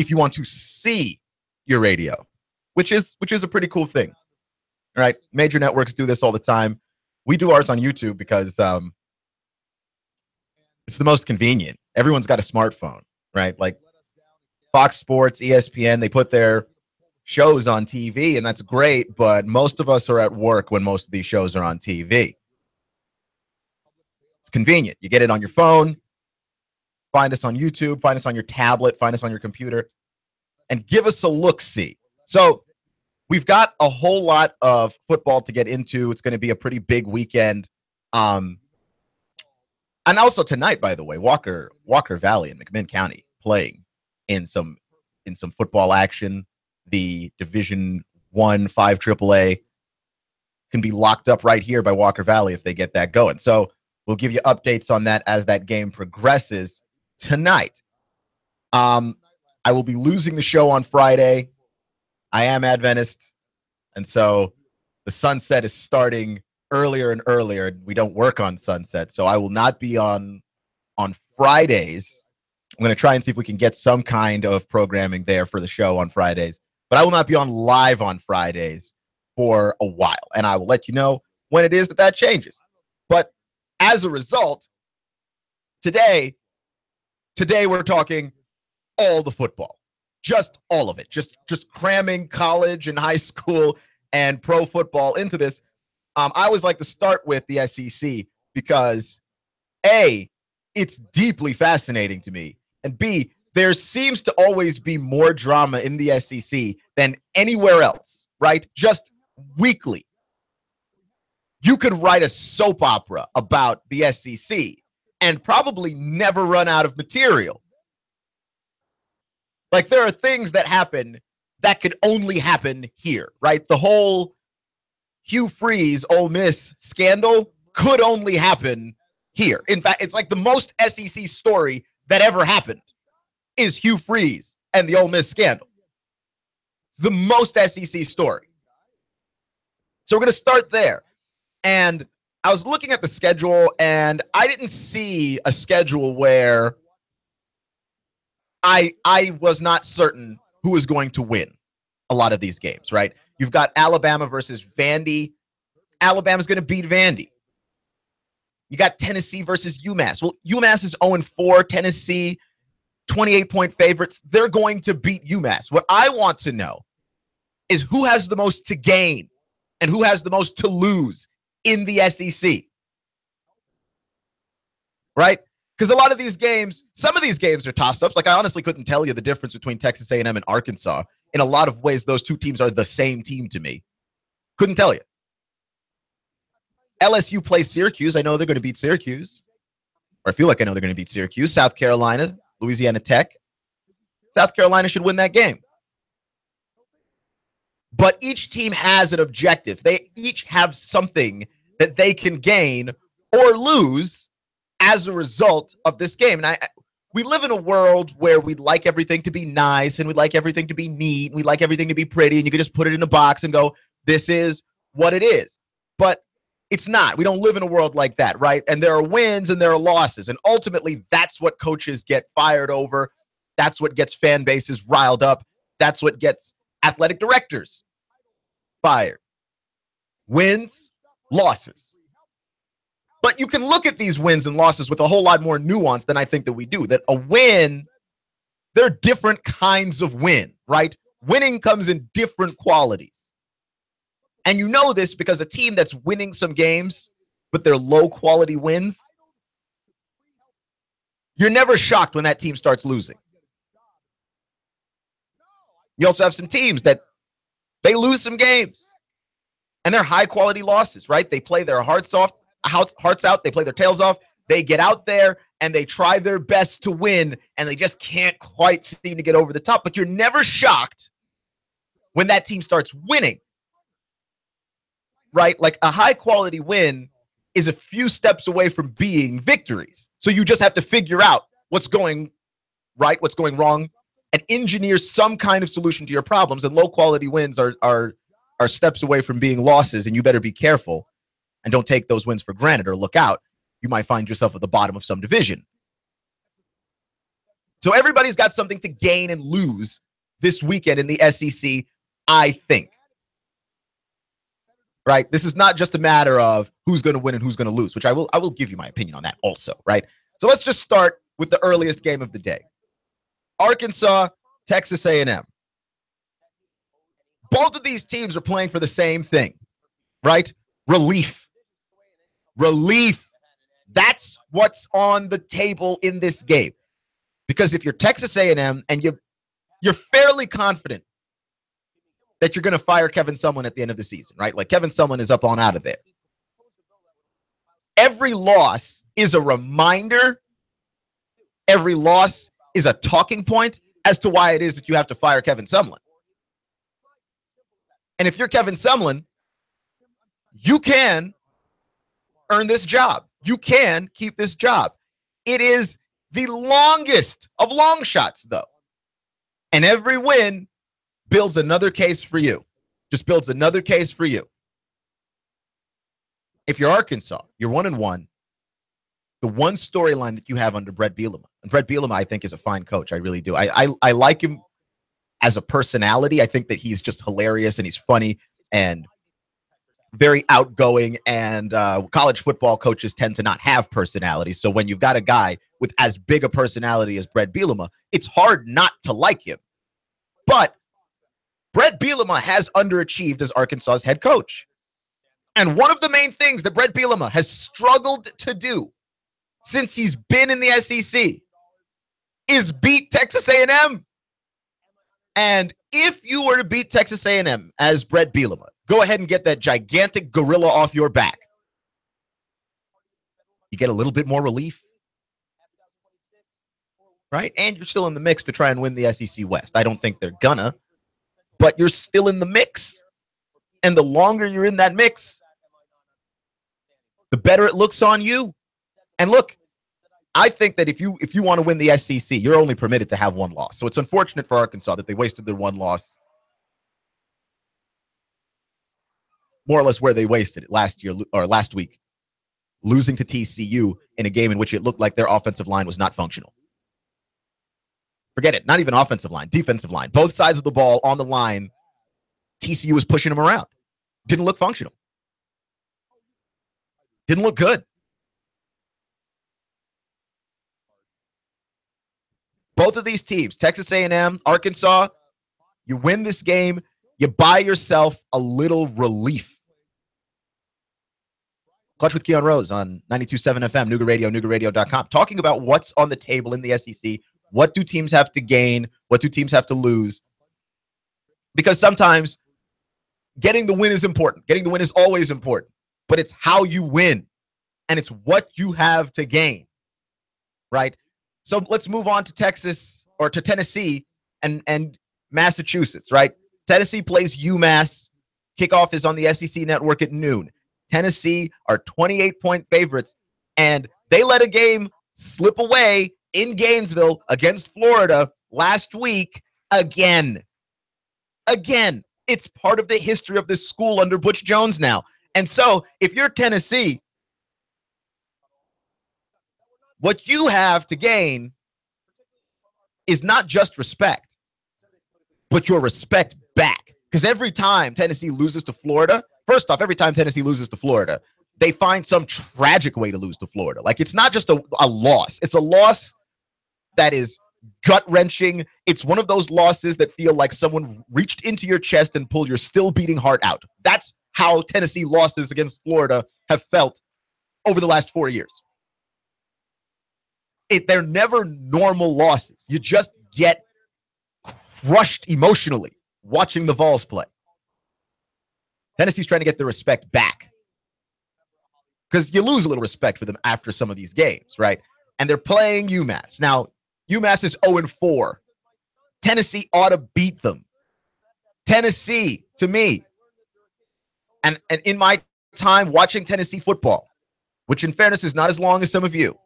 if you want to see your radio, which is a pretty cool thing. All right. Major networks do this all the time. We do ours on YouTube because it's the most convenient. Everyone's got a smartphone, right? Like Fox Sports, ESPN, they put their shows on TV, and that's great, but most of us are at work when most of these shows are on TV. It's convenient. You get it on your phone, find us on YouTube, find us on your tablet, find us on your computer, and give us a look-see. So we've got a whole lot of football to get into. It's going to be a pretty big weekend. And also tonight, by the way, Walker Valley and McMinn County playing in some football action. The Division I 5 AAA can be locked up right here by Walker Valley if they get that going. So we'll give you updates on that as that game progresses tonight. I will be losing the show on Friday. I am Adventist, and so the sunset is starting earlier and earlier. We don't work on sunset, so I will not be on Fridays. I'm going to try and see if we can get some kind of programming there for the show on Fridays. But I will not be on live on Fridays for a while, and I will let you know when it is that changes. But as a result, today we're talking all the football, just all of it, just cramming college and high school and pro football into this. I always like to start with the SEC because A, it's deeply fascinating to me, and B, there seems to always be more drama in the SEC than anywhere else, right? Just weekly. You could write a soap opera about the SEC and probably never run out of material. Like, there are things that happen that could only happen here, right? The whole Hugh Freeze Ole Miss scandal could only happen here. In fact, it's like the most SEC story that ever happened is Hugh Freeze and the Ole Miss scandal. It's the most SEC story. So we're going to start there. And I was looking at the schedule, and I didn't see a schedule where I was not certain who was going to win a lot of these games, right? You've got Alabama versus Vandy. Alabama's going to beat Vandy. You got Tennessee versus UMass. Well, UMass is 0-4. Tennessee, 28-point favorites. They're going to beat UMass. What I want to know is who has the most to gain and who has the most to lose in the SEC, right? Because a lot of these games, some of these games are toss-ups. Like, I honestly couldn't tell you the difference between Texas A&M and Arkansas. In a lot of ways, those two teams are the same team to me. Couldn't tell you. LSU plays Syracuse. I know they're going to beat Syracuse. Or I feel like I know they're going to beat Syracuse. South Carolina, Louisiana Tech. South Carolina should win that game. But each team has an objective. They each have something that they can gain or lose as a result of this game. And we live in a world where we'd like everything to be nice and we'd like everything to be neat. We'd like everything to be pretty, and you could just put it in a box and go, this is what it is. But it's not. We don't live in a world like that, right? And there are wins and there are losses. And ultimately, that's what coaches get fired over. That's what gets fan bases riled up. That's what gets athletic directors fired. Wins, losses. But you can look at these wins and losses with a whole lot more nuance than I think that we do. That a win, there are different kinds of win, right? Winning comes in different qualities. And you know this because a team that's winning some games, but they're low-quality wins, you're never shocked when that team starts losing. You also have some teams that they lose some games, and they're high-quality losses, right? They play their hearts out, they play their tails off, they get out there, and they try their best to win, and they just can't quite seem to get over the top. But you're never shocked when that team starts winning, right? Like, a high-quality win is a few steps away from being victories. So you just have to figure out what's going right, what's going wrong, and engineer some kind of solution to your problems. And low-quality wins are steps away from being losses, and you better be careful and don't take those wins for granted, or look out. You might find yourself at the bottom of some division. So everybody's got something to gain and lose this weekend in the SEC, I think. Right? This is not just a matter of who's going to win and who's going to lose, which I will give you my opinion on that also, right? So let's just start with the earliest game of the day. Arkansas, Texas A&M. Both of these teams are playing for the same thing, right? Relief. Relief. That's what's on the table in this game. Because if you're Texas A&M and you're fairly confident that you're going to fire Kevin Sumlin at the end of the season, right? Like Kevin Sumlin is up on out of there. Every loss is a reminder. Every loss is a talking point as to why it is that you have to fire Kevin Sumlin. And if you're Kevin Sumlin, you can earn this job. You can keep this job. It is the longest of long shots, though. And every win builds another case for you. Just builds another case for you. If you're Arkansas, you're 1-1. The one storyline that you have under Brett Bielema, and Brett Bielema, I think, is a fine coach. I really do. I like him as a personality. I think that he's just hilarious and he's funny and very outgoing, and college football coaches tend to not have personalities. So when you've got a guy with as big a personality as Brett Bielema, it's hard not to like him. But Brett Bielema has underachieved as Arkansas's head coach. And one of the main things that Brett Bielema has struggled to do since he's been in the SEC is beat Texas A&M. And if you were to beat Texas A&M as Brett Bielema, go ahead and get that gigantic gorilla off your back. You get a little bit more relief, right? And you're still in the mix to try and win the SEC West. I don't think they're gonna, but you're still in the mix. And the longer you're in that mix, the better it looks on you. And look, I think that if you want to win the SEC, you're only permitted to have one loss. So it's unfortunate for Arkansas that they wasted their one loss, more or less where they wasted it last week, losing to TCU in a game in which it looked like their offensive line was not functional. Forget it. Not even offensive line, defensive line. Both sides of the ball on the line, TCU was pushing them around. Didn't look functional. Didn't look good. Both of these teams, Texas A&M, Arkansas, you win this game, you buy yourself a little relief. Clutch with Keon Rose on 92.7 FM, Nooga Radio, NoogaRadio.com, talking about what's on the table in the SEC. What do teams have to gain? What do teams have to lose? Because sometimes getting the win is important. Getting the win is always important. But it's how you win. And it's what you have to gain. Right? So let's move on to Texas or to Tennessee and Massachusetts, right? Tennessee plays UMass. Kickoff is on the SEC network at noon. Tennessee are 28-point favorites, and they let a game slip away in Gainesville against Florida last week again. Again, it's part of the history of this school under Butch Jones now. And so if you're Tennessee, what you have to gain is not just respect, but your respect back. Because every time Tennessee loses to Florida, first off, every time Tennessee loses to Florida, they find some tragic way to lose to Florida. Like, it's not just a loss. It's a loss that is gut-wrenching. It's one of those losses that feel like someone reached into your chest and pulled your still-beating heart out. That's how Tennessee losses against Florida have felt over the last 4 years. They're never normal losses. You just get crushed emotionally watching the Vols play. Tennessee's trying to get their respect back because you lose a little respect for them after some of these games, right? And they're playing UMass. Now, UMass is 0-4. Tennessee ought to beat them. Tennessee, to me, and in my time watching Tennessee football, which in fairness is not as long as some of you,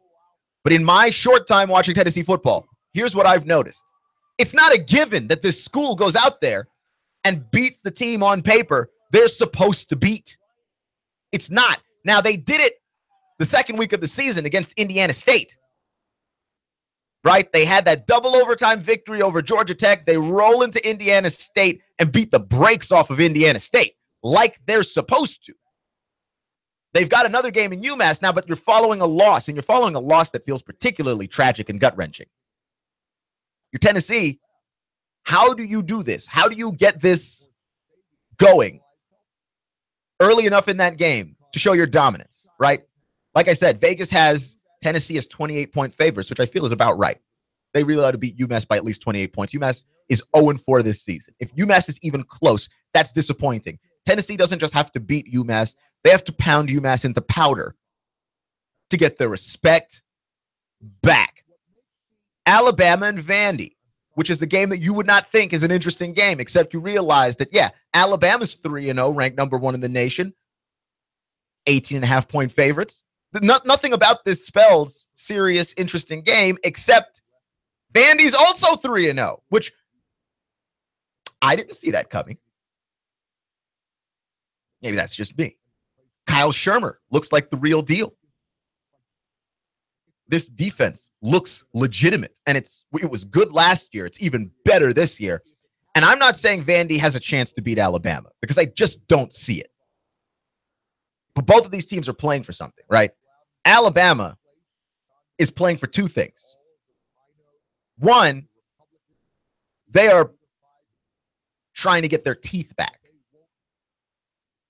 but in my short time watching Tennessee football, here's what I've noticed. It's not a given that this school goes out there and beats the team on paper they're supposed to beat. It's not. Now, they did it the second week of the season against Indiana State. right? They had that double overtime victory over Georgia Tech. They roll into Indiana State and beat the brakes off of Indiana State like they're supposed to. They've got another game in UMass now, but you're following a loss, and you're following a loss that feels particularly tragic and gut-wrenching. You're Tennessee. How do you do this? How do you get this going early enough in that game to show your dominance, right? Like I said, Vegas has Tennessee as 28-point favorites, which I feel is about right. They really ought to beat UMass by at least 28 points. UMass is 0-4 this season. If UMass is even close, that's disappointing. Tennessee doesn't just have to beat UMass. They have to pound UMass into powder to get their respect back. Alabama and Vandy, which is the game that you would not think is an interesting game, except you realize that, yeah, Alabama's 3-0, ranked number 1 in the nation, 18.5-point favorites. Nothing about this spells serious, interesting game, except Vandy's also 3-0, which I didn't see that coming. Maybe that's just me. Kyle Shermer looks like the real deal. This defense looks legitimate, and it was good last year. It's even better this year. And I'm not saying Vandy has a chance to beat Alabama because I just don't see it. But both of these teams are playing for something, right? Alabama is playing for two things. One, they are trying to get their teeth back.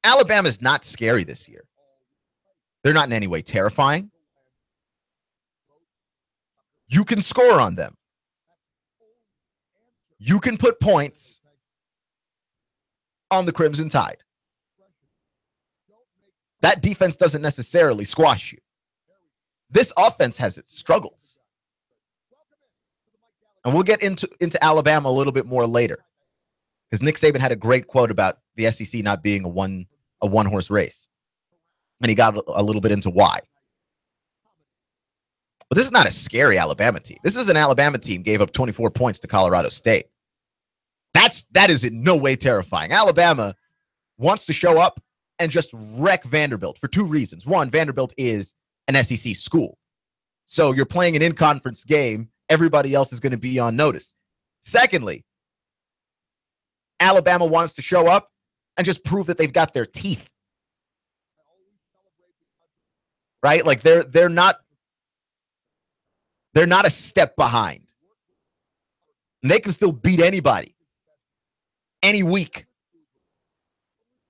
Alabama's not scary this year. They're not in any way terrifying. You can score on them. You can put points on the Crimson Tide. That defense doesn't necessarily squash you. This offense has its struggles. And we'll get into Alabama a little bit more later, because Nick Saban had a great quote about the SEC not being a one-horse race. And he got a little bit into why. But this is not a scary Alabama team. This is an Alabama team gave up 24 points to Colorado State. That is in no way terrifying. Alabama wants to show up and just wreck Vanderbilt for two reasons. One, Vanderbilt is an SEC school. So you're playing an in-conference game. Everybody else is going to be on notice. Secondly, Alabama wants to show up and just prove that they've got their teeth. Right? Like they're not a step behind. And they can still beat anybody any week.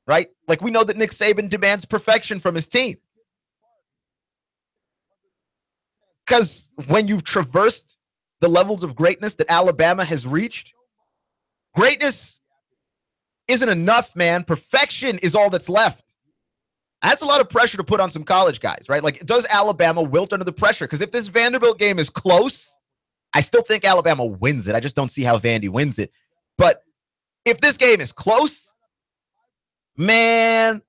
Right? Like we know that Nick Saban demands perfection from his team. Because when you've traversed the levels of greatness that Alabama has reached, greatness isn't enough, man. Perfection is all that's left. That's a lot of pressure to put on some college guys, right? Like, does Alabama wilt under the pressure? Because if this Vanderbilt game is close, I still think Alabama wins it. I just don't see how Vandy wins it. But if this game is close, man,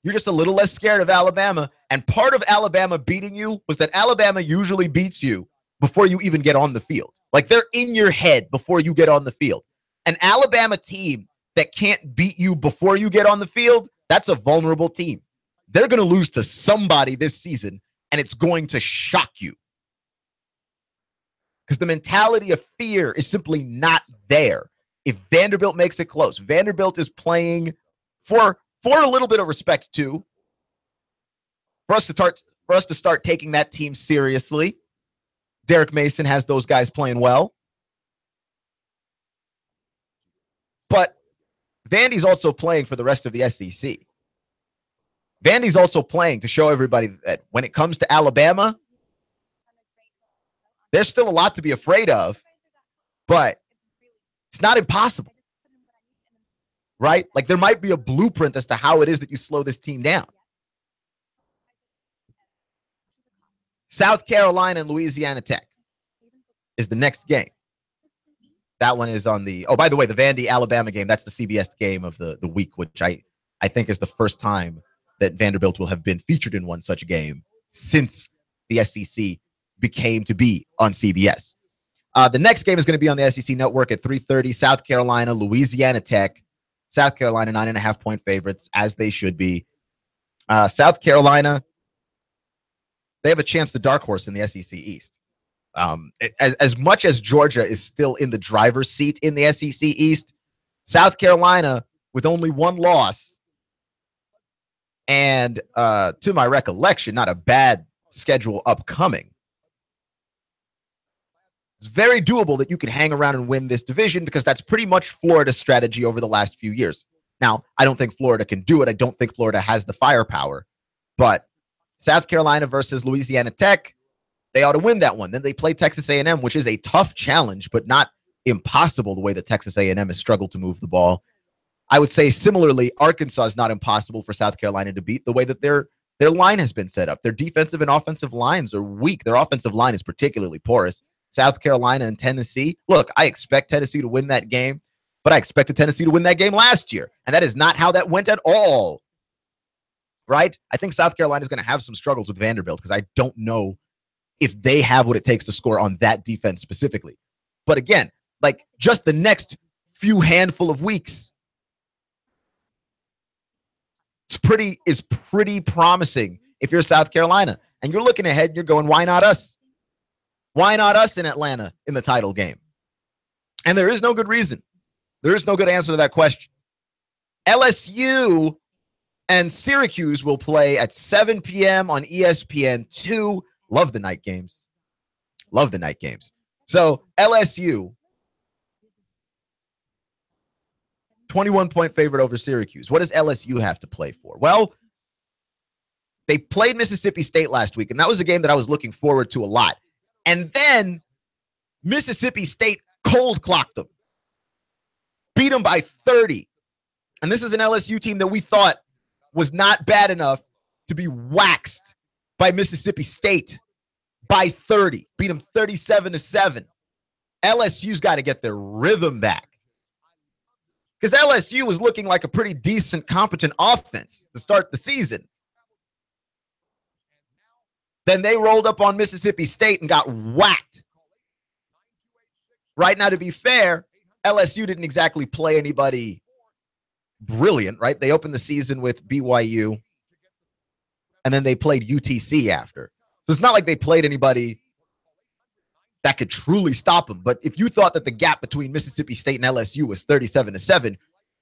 you're just a little less scared of Alabama. And part of Alabama beating you was that Alabama usually beats you before you even get on the field. Like, they're in your head before you get on the field. An Alabama team that can't beat you before you get on the field, that's a vulnerable team. They're going to lose to somebody this season, and it's going to shock you. Because the mentality of fear is simply not there. If Vanderbilt makes it close, Vanderbilt is playing for a little bit of respect too. For us to start taking that team seriously. Derek Mason has those guys playing well. But Vandy's also playing for the rest of the SEC. Vandy's also playing to show everybody that when it comes to Alabama, there's still a lot to be afraid of, but it's not impossible. Right? Like, there might be a blueprint as to how it is that you slow this team down. South Carolina and Louisiana Tech is the next game. That one is on the, oh, by the way, the Vandy-Alabama game, that's the CBS game of the week, which I think is the first time that Vanderbilt will have been featured in one such game since the SEC became to be on CBS. The next game is going to be on the SEC network at 3:30, South Carolina, Louisiana Tech. South Carolina, 9.5-point favorites, as they should be. South Carolina, they have a chance to dark horse in the SEC East. As much as Georgia is still in the driver's seat in the SEC East, South Carolina, with only one loss, and to my recollection, not a bad schedule upcoming, it's very doable that you can hang around and win this division, because that's pretty much Florida's strategy over the last few years. Now, I don't think Florida can do it. I don't think Florida has the firepower. But South Carolina versus Louisiana Tech, they ought to win that one. Then they play Texas A&M, which is a tough challenge, but not impossible the way that Texas A&M has struggled to move the ball. I would say similarly, Arkansas is not impossible for South Carolina to beat the way that their line has been set up. Their defensive and offensive lines are weak. Their offensive line is particularly porous. South Carolina and Tennessee. Look, I expect Tennessee to win that game, but I expected Tennessee to win that game last year, and that is not how that went at all. Right? I think South Carolina is going to have some struggles with Vanderbilt, because I don't know if they have what it takes to score on that defense specifically. But again, like, just the next few handful of weeks is pretty promising if you're South Carolina. And you're looking ahead and you're going, why not us? Why not us in Atlanta in the title game? And there is no good reason. There is no good answer to that question. LSU and Syracuse will play at 7 p.m. on ESPN2. Love the night games. Love the night games. So LSU, 21-point favorite over Syracuse. What does LSU have to play for? Well, they played Mississippi State last week, and that was a game that I was looking forward to a lot. And then Mississippi State cold clocked them, beat them by 30. And this is an LSU team that we thought was not bad enough to be waxed by Mississippi State by 30. Beat them 37-7. LSU's got to get their rhythm back, because LSU was looking like a pretty decent, competent offense to start the season. Then they rolled up on Mississippi State and got whacked. Right now, to be fair, LSU didn't exactly play anybody brilliant, right? They opened the season with BYU, and then they played UTC after. So it's not like they played anybody that could truly stop them. But if you thought that the gap between Mississippi State and LSU was 37-7,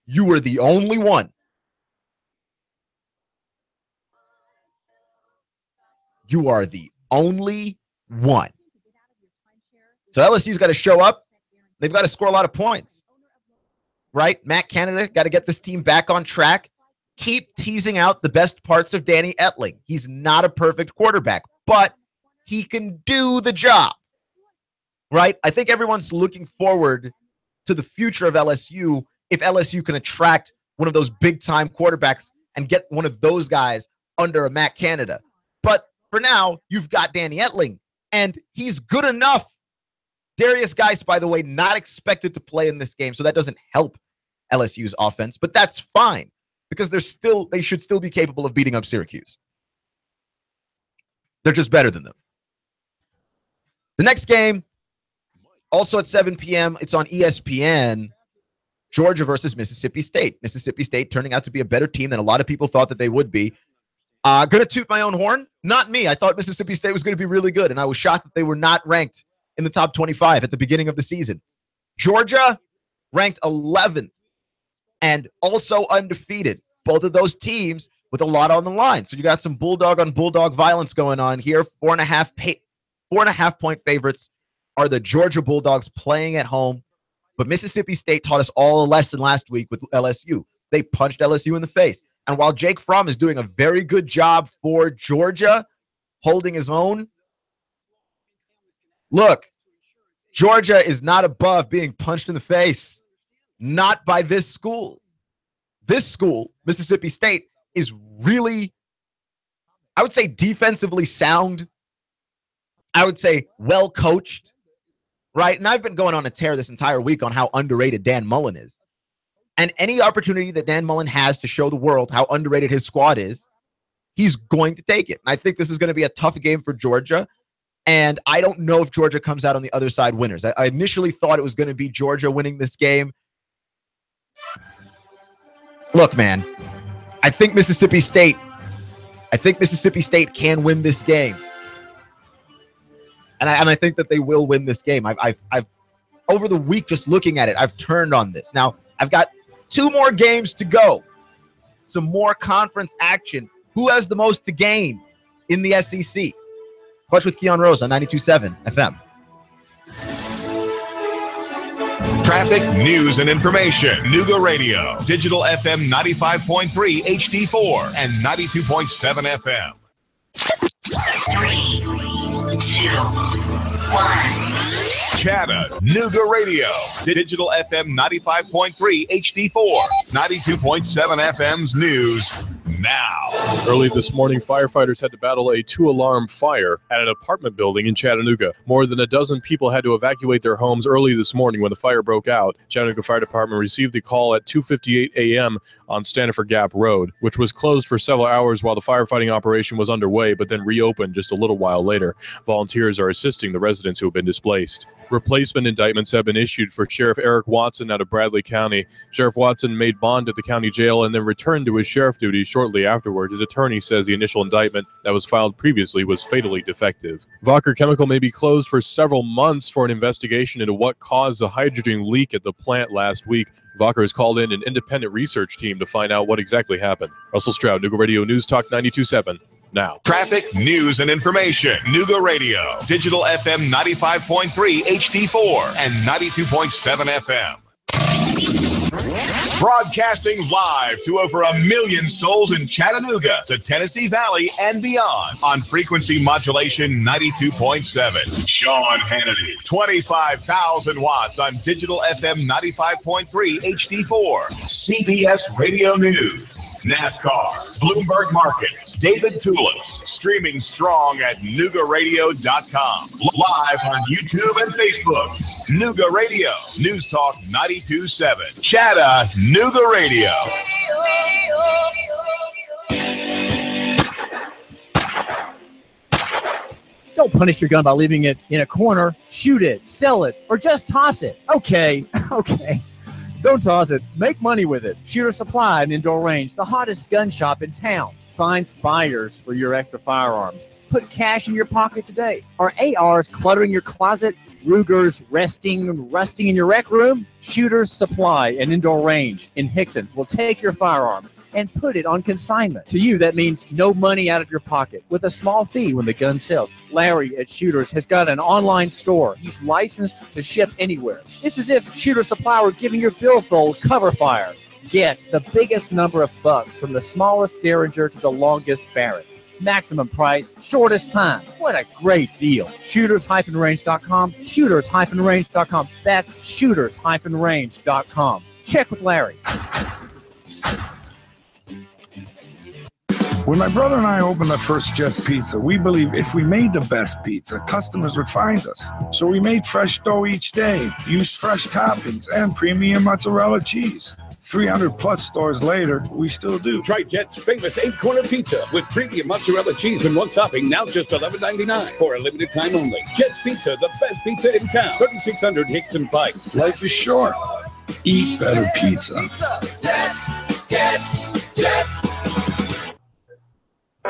you were the only one. You are the only one. So LSU's got to show up. They've got to score a lot of points, right? Matt Canada got to get this team back on track. Keep teasing out the best parts of Danny Etling. He's not a perfect quarterback, but he can do the job, right? I think everyone's looking forward to the future of LSU if LSU can attract one of those big-time quarterbacks and get one of those guys under a Matt Canada. But for now, you've got Danny Etling, and he's good enough. Darius Geis, by the way, not expected to play in this game, so that doesn't help LSU's offense, but that's fine, because they should still be capable of beating up Syracuse. They're just better than them. The next game, also at 7 p.m., it's on ESPN, Georgia versus Mississippi State. Mississippi State turning out to be a better team than a lot of people thought that they would be. Going to toot my own horn? Not me. I thought Mississippi State was going to be really good, and I was shocked that they were not ranked in the top 25 at the beginning of the season. Georgia ranked 11th and also undefeated. Both of those teams with a lot on the line. So you got some bulldog on bulldog violence going on here. 4.5 point favorites are the Georgia Bulldogs playing at home. But Mississippi State taught us all a lesson last week with LSU. They punched LSU in the face. And while Jake Fromm is doing a very good job for Georgia, holding his own, look, Georgia is not above being punched in the face. Not by this school. This school, Mississippi State, is really, I would say, defensively sound. I would say well coached, right? And I've been going on a tear this entire week on how underrated Dan Mullen is. And any opportunity that Dan Mullen has to show the world how underrated his squad is, he's going to take it. And I think this is going to be a tough game for Georgia. And I don't know if Georgia comes out on the other side winners. I initially thought it was going to be Georgia winning this game. Look, man, I think Mississippi State can win this game. And I think that they will win this game. I've over the week, just looking at it, I've turned on this. Now, I've got 2 more games to go. Some more conference action. Who has the most to gain in the SEC? Clutch with Keon Rose on 92.7 FM. Traffic, news, and information. Nooga Radio. Digital FM 95.3 HD4 and 92.7 FM. 3, 2, 1. Chattanooga Radio. Digital FM 95.3 HD4. 92.7 FM's news now. Early this morning, firefighters had to battle a 2-alarm fire at an apartment building in Chattanooga. More than a dozen people had to evacuate their homes early this morning when the fire broke out. Chattanooga Fire Department received the call at 2:58 a.m. on Stanford Gap Road, which was closed for several hours while the firefighting operation was underway, but then reopened just a little while later. Volunteers are assisting the residents who have been displaced. Replacement indictments have been issued for Sheriff Eric Watson out of Bradley County. Sheriff Watson made bond at the county jail and then returned to his sheriff duties shortly afterward. His attorney says the initial indictment that was filed previously was fatally defective. Walker Chemical may be closed for several months for an investigation into what caused the hydrogen leak at the plant last week. Walker has called in an independent research team to find out what exactly happened. Russell Stroud, Nooga Radio News Talk 92.7. Now. Traffic, news, and information. Nooga Radio. Digital FM 95.3 HD4 and 92.7 FM. Broadcasting live to over 1 million souls in Chattanooga, the Tennessee Valley, and beyond on frequency modulation 92.7. Sean Hannity. 25,000 watts on digital FM 95.3 HD4. CBS Radio News. NASCAR, Bloomberg Markets, David Tulis, streaming strong at NoogaRadio.com. Live on YouTube and Facebook. Nooga Radio, News Talk 92.7. Chattanooga Radio. Don't punish your gun by leaving it in a corner. Shoot it, sell it, or just toss it. Okay. Don't toss it. Make money with it. Shooter Supply and Indoor Range, the hottest gun shop in town, finds buyers for your extra firearms. Put cash in your pocket today. Are ARs cluttering your closet? Rugers rusting in your rec room? Shooter Supply and Indoor Range in Hickson will take your firearm and put it on consignment. To you, that means no money out of your pocket with a small fee when the gun sells. Larry at Shooters has got an online store. He's licensed to ship anywhere. It's as if Shooter Supply were giving your billfold cover fire. Get the biggest number of bucks from the smallest Derringer to the longest Barrett. Maximum price, shortest time. What a great deal. Shooters-range.com. Shooters-range.com. That's shooters-range.com. Check with Larry. When my brother and I opened the first Jets Pizza, we believed if we made the best pizza, customers would find us. So we made fresh dough each day, used fresh toppings, and premium mozzarella cheese. 300-plus stores later, we still do. Try Jet's famous 8-corner pizza with premium mozzarella cheese and one topping, now just $11.99 for a limited time only. Jet's Pizza, the best pizza in town. 3600 Hickson Pike. Life is short. Eat better pizza. Let's get Jets.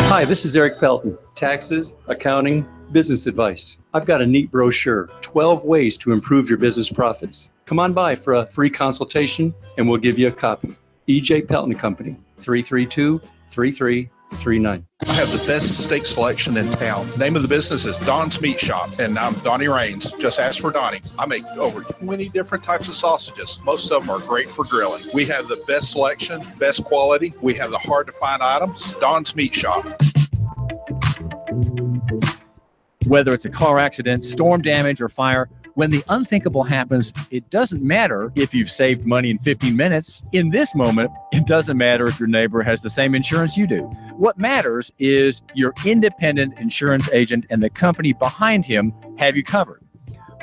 Hi, this is Eric Pelton. Taxes, accounting, business advice. I've got a neat brochure, 12 ways to improve your business profits. Come on by for a free consultation and we'll give you a copy. EJ Pelton Company, 332-3339. I have the best steak selection in town. Name of the business is Don's Meat Shop, and I'm Donnie Raines. Just ask for Donnie. I make over 20 different types of sausages. Most of them are great for grilling. We have the best selection, best quality. We have the hard-to-find items. Don's Meat Shop. Whether it's a car accident, storm damage, or fire, when the unthinkable happens, it doesn't matter if you've saved money in 15 minutes. In this moment, it doesn't matter if your neighbor has the same insurance you do. What matters is your independent insurance agent and the company behind him have you covered.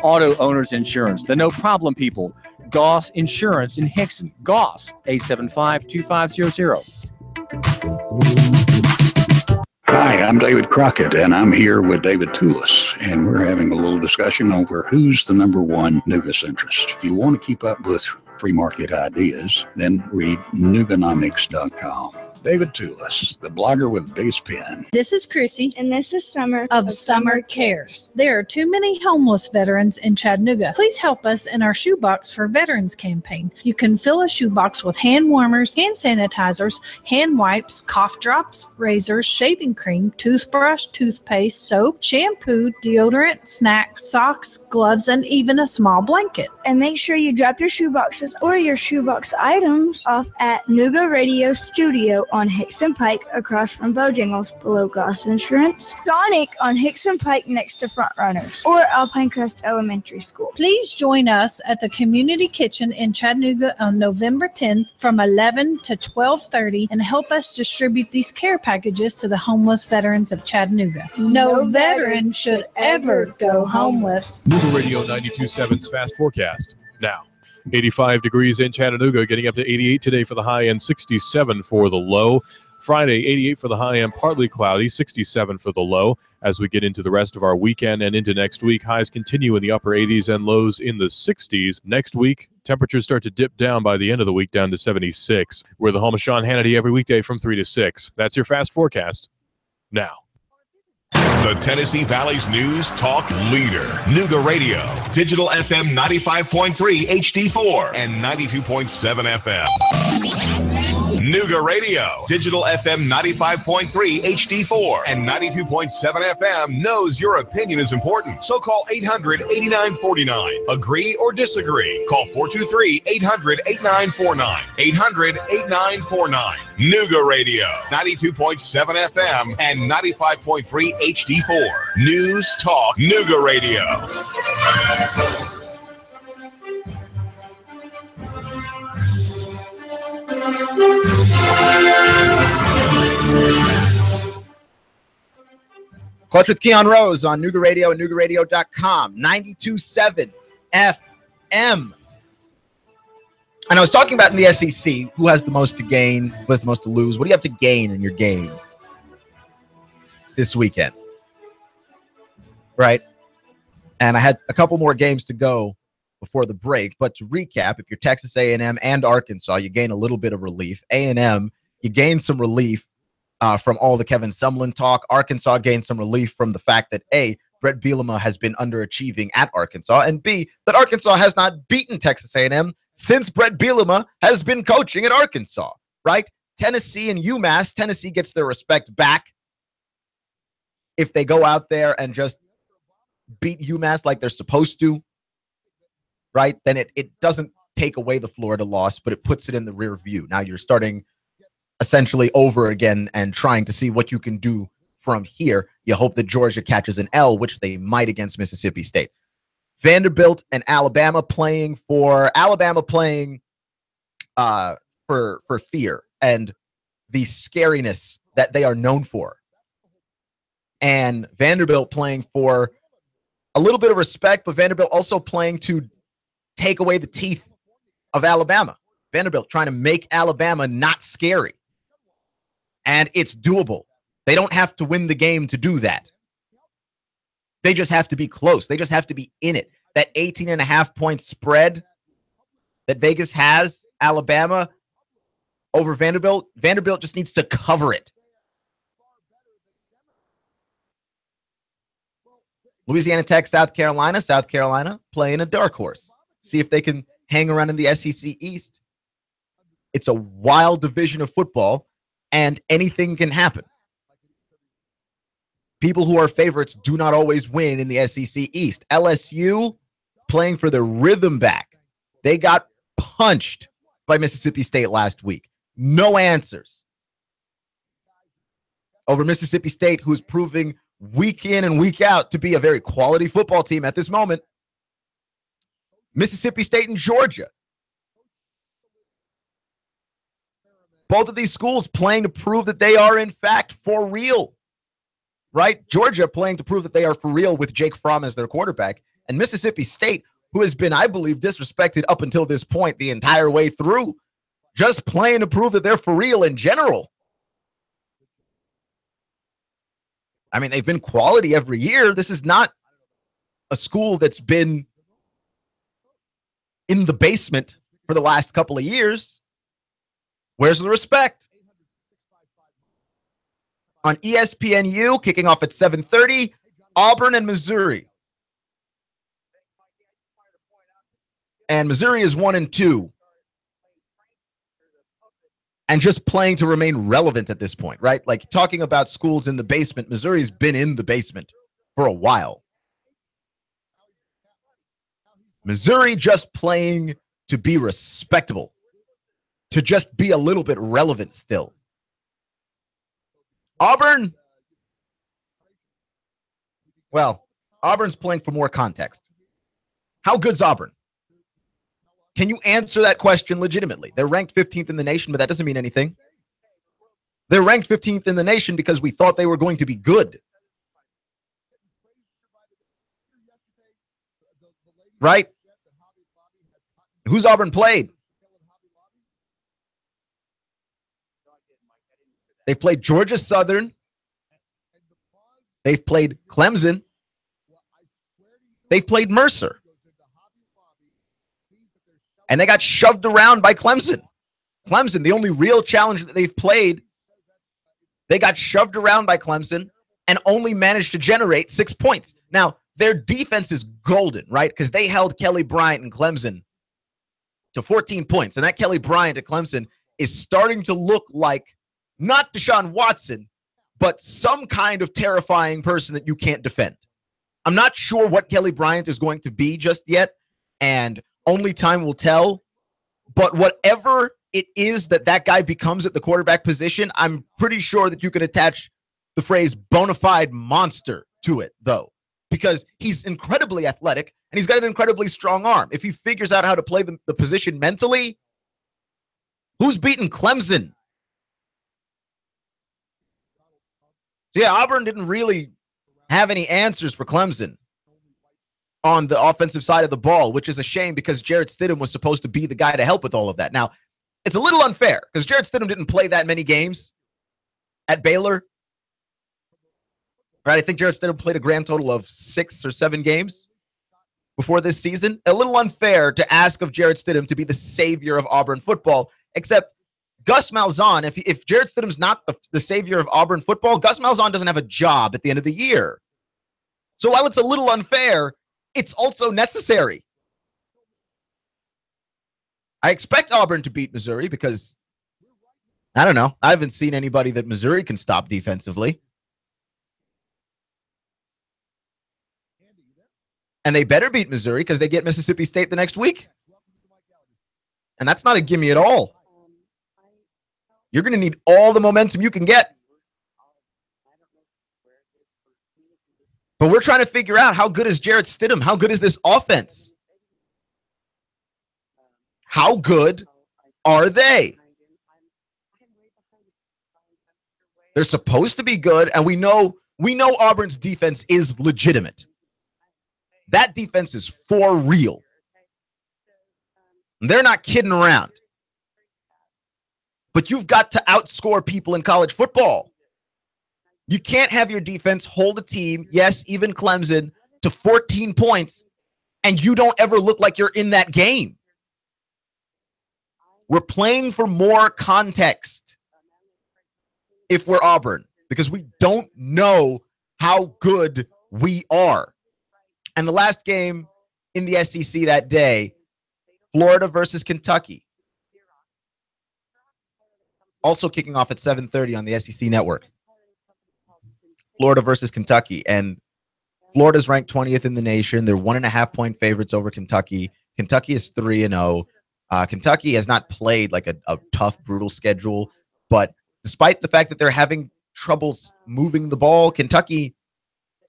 Auto Owners Insurance, the no-problem people. Goss Insurance in Hickson. Goss, 875-2500. Hi, I'm David Crockett, and I'm here with David Tulis, and we're having a little discussion over who's the number one Nooga centrist. If you want to keep up with free market ideas, then read Nooganomics.com. David Tulis, the blogger with the biggest pen. This is Chrissy. And this is Summer of Summer Cares. There are too many homeless veterans in Chattanooga. Please help us in our Shoebox for Veterans campaign. You can fill a shoebox with hand warmers, hand sanitizers, hand wipes, cough drops, razors, shaving cream, toothbrush, toothpaste, soap, shampoo, deodorant, snacks, socks, gloves, and even a small blanket. And make sure you drop your shoeboxes or your shoebox items off at Nooga Radio Studio on Hickson Pike across from Bojangles below Goss Insurance, Sonic on Hickson Pike next to Front Runners, or Alpine Crest Elementary School. Please join us at the Community Kitchen in Chattanooga on November 10th from 11 to 12:30 and help us distribute these care packages to the homeless veterans of Chattanooga. No veteran should ever go homeless. Nooga Radio 92.7's Fast Forecast. Now, 85 degrees in Chattanooga, getting up to 88 today for the high and 67 for the low. Friday, 88 for the high and partly cloudy, 67 for the low. As we get into the rest of our weekend and into next week, highs continue in the upper 80s and lows in the 60s. Next week, temperatures start to dip down by the end of the week down to 76. We're the home of Sean Hannity every weekday from 3 to 6. That's your Fast Forecast. Now. The Tennessee Valley's news talk leader, Nooga Radio, digital FM 95.3 HD4 and 92.7 FM. Nooga Radio, digital FM 95.3 HD4 and 92.7 FM knows your opinion is important. So call 800-8949. Agree or disagree? Call 423-800-8949. 800-8949. Nooga Radio, 92.7 FM and 95.3 HD4. News Talk Nooga Radio. Clutch with Keon Rose on Nooga Radio and NoogaRadio.com. 92.7 FM. And I was talking about in the SEC, who has the most to gain, who has the most to lose. What do you have to gain in your game this weekend? Right? And I had a couple more games to go before the break. But to recap, if you're Texas A&M and Arkansas, you gain a little bit of relief. A&M, you gain some relief from all the Kevin Sumlin talk. Arkansas gained some relief from the fact that, A, Brett Bielema has been underachieving at Arkansas, and B, that Arkansas has not beaten Texas A&M since Brett Bielema has been coaching at Arkansas, right? Tennessee and UMass, Tennessee gets their respect back if they go out there and just beat UMass like they're supposed to, right? Then it doesn't take away the Florida loss, but it puts it in the rear view. Now you're starting essentially over again and trying to see what you can do from here. You hope that Georgia catches an L, which they might against Mississippi State. Vanderbilt and Alabama playing for fear and the scariness that they are known for. And Vanderbilt playing for a little bit of respect, but Vanderbilt also playing to take away the teeth of Alabama. Vanderbilt trying to make Alabama not scary. And it's doable. They don't have to win the game to do that. They just have to be close. They just have to be in it. That 18.5-point spread that Vegas has, Alabama over Vanderbilt, Vanderbilt just needs to cover it. Louisiana Tech, South Carolina playing a dark horse. See if they can hang around in the SEC East. It's a wild division of football, and anything can happen. People who are favorites do not always win in the SEC East. LSU playing for the rhythm back. They got punched by Mississippi State last week. No answers. Over Mississippi State, who's proving week in and week out to be a very quality football team at this moment. Mississippi State and Georgia. Both of these schools playing to prove that they are, in fact, for real. Right? Georgia playing to prove that they are for real with Jake Fromm as their quarterback. And Mississippi State, who has been, I believe, disrespected up until this point the entire way through, just playing to prove that they're for real in general. I mean, they've been quality every year. This is not a school that's been in the basement for the last couple of years. Where's the respect? On ESPNU, kicking off at 7:30, Auburn and Missouri. And Missouri is 1-2. And just playing to remain relevant at this point, right? Like talking about schools in the basement, Missouri's been in the basement for a while. Missouri just playing to be respectable, to just be a little bit relevant still. Auburn, well, Auburn's playing for more context. How good's Auburn? Can you answer that question legitimately? They're ranked 15th in the nation, but that doesn't mean anything. They're ranked 15th in the nation because we thought they were going to be good. Right? Who's Auburn played? They've played Georgia Southern. They've played Clemson. They've played Mercer. And they got shoved around by Clemson. Clemson, the only real challenge that they've played, they got shoved around by Clemson and only managed to generate 6 points. Now, their defense is golden, right? Because they held Kelly Bryant and Clemson to 14 points. And that Kelly Bryant at Clemson is starting to look like not Deshaun Watson, but some kind of terrifying person that you can't defend. I'm not sure what Kelly Bryant is going to be just yet, and only time will tell. But whatever it is that guy becomes at the quarterback position, I'm pretty sure that you can attach the phrase bona fide monster to it, though, because he's incredibly athletic and he's got an incredibly strong arm. If he figures out how to play the position mentally, who's beaten Clemson? So yeah, Auburn didn't really have any answers for Clemson on the offensive side of the ball, which is a shame because Jarrett Stidham was supposed to be the guy to help with all of that. Now, it's a little unfair because Jarrett Stidham didn't play that many games at Baylor. Right? I think Jarrett Stidham played a grand total of 6 or 7 games before this season. A little unfair to ask of Jarrett Stidham to be the savior of Auburn football, except Gus Malzahn, if Jarrett Stidham's not the savior of Auburn football, Gus Malzahn doesn't have a job at the end of the year. So while it's a little unfair, it's also necessary. I expect Auburn to beat Missouri because, I don't know, I haven't seen anybody that Missouri can stop defensively. And they better beat Missouri because they get Mississippi State the next week. And that's not a gimme at all. You're going to need all the momentum you can get. But we're trying to figure out how good is Jarrett Stidham? How good is this offense? How good are they? They're supposed to be good, and we know Auburn's defense is legitimate. That defense is for real. They're not kidding around. But you've got to outscore people in college football. You can't have your defense hold a team, yes, even Clemson, to 14 points, and you don't ever look like you're in that game. We're playing for more context if we're Auburn, because we don't know how good we are. And the last game in the SEC that day, Florida versus Kentucky. Also kicking off at 7:30 on the SEC network. Florida versus Kentucky. And Florida's ranked 20th in the nation. They're 1.5-point favorites over Kentucky. Kentucky is 3-0. Kentucky has not played like a tough, brutal schedule. But despite the fact that they're having troubles moving the ball, Kentucky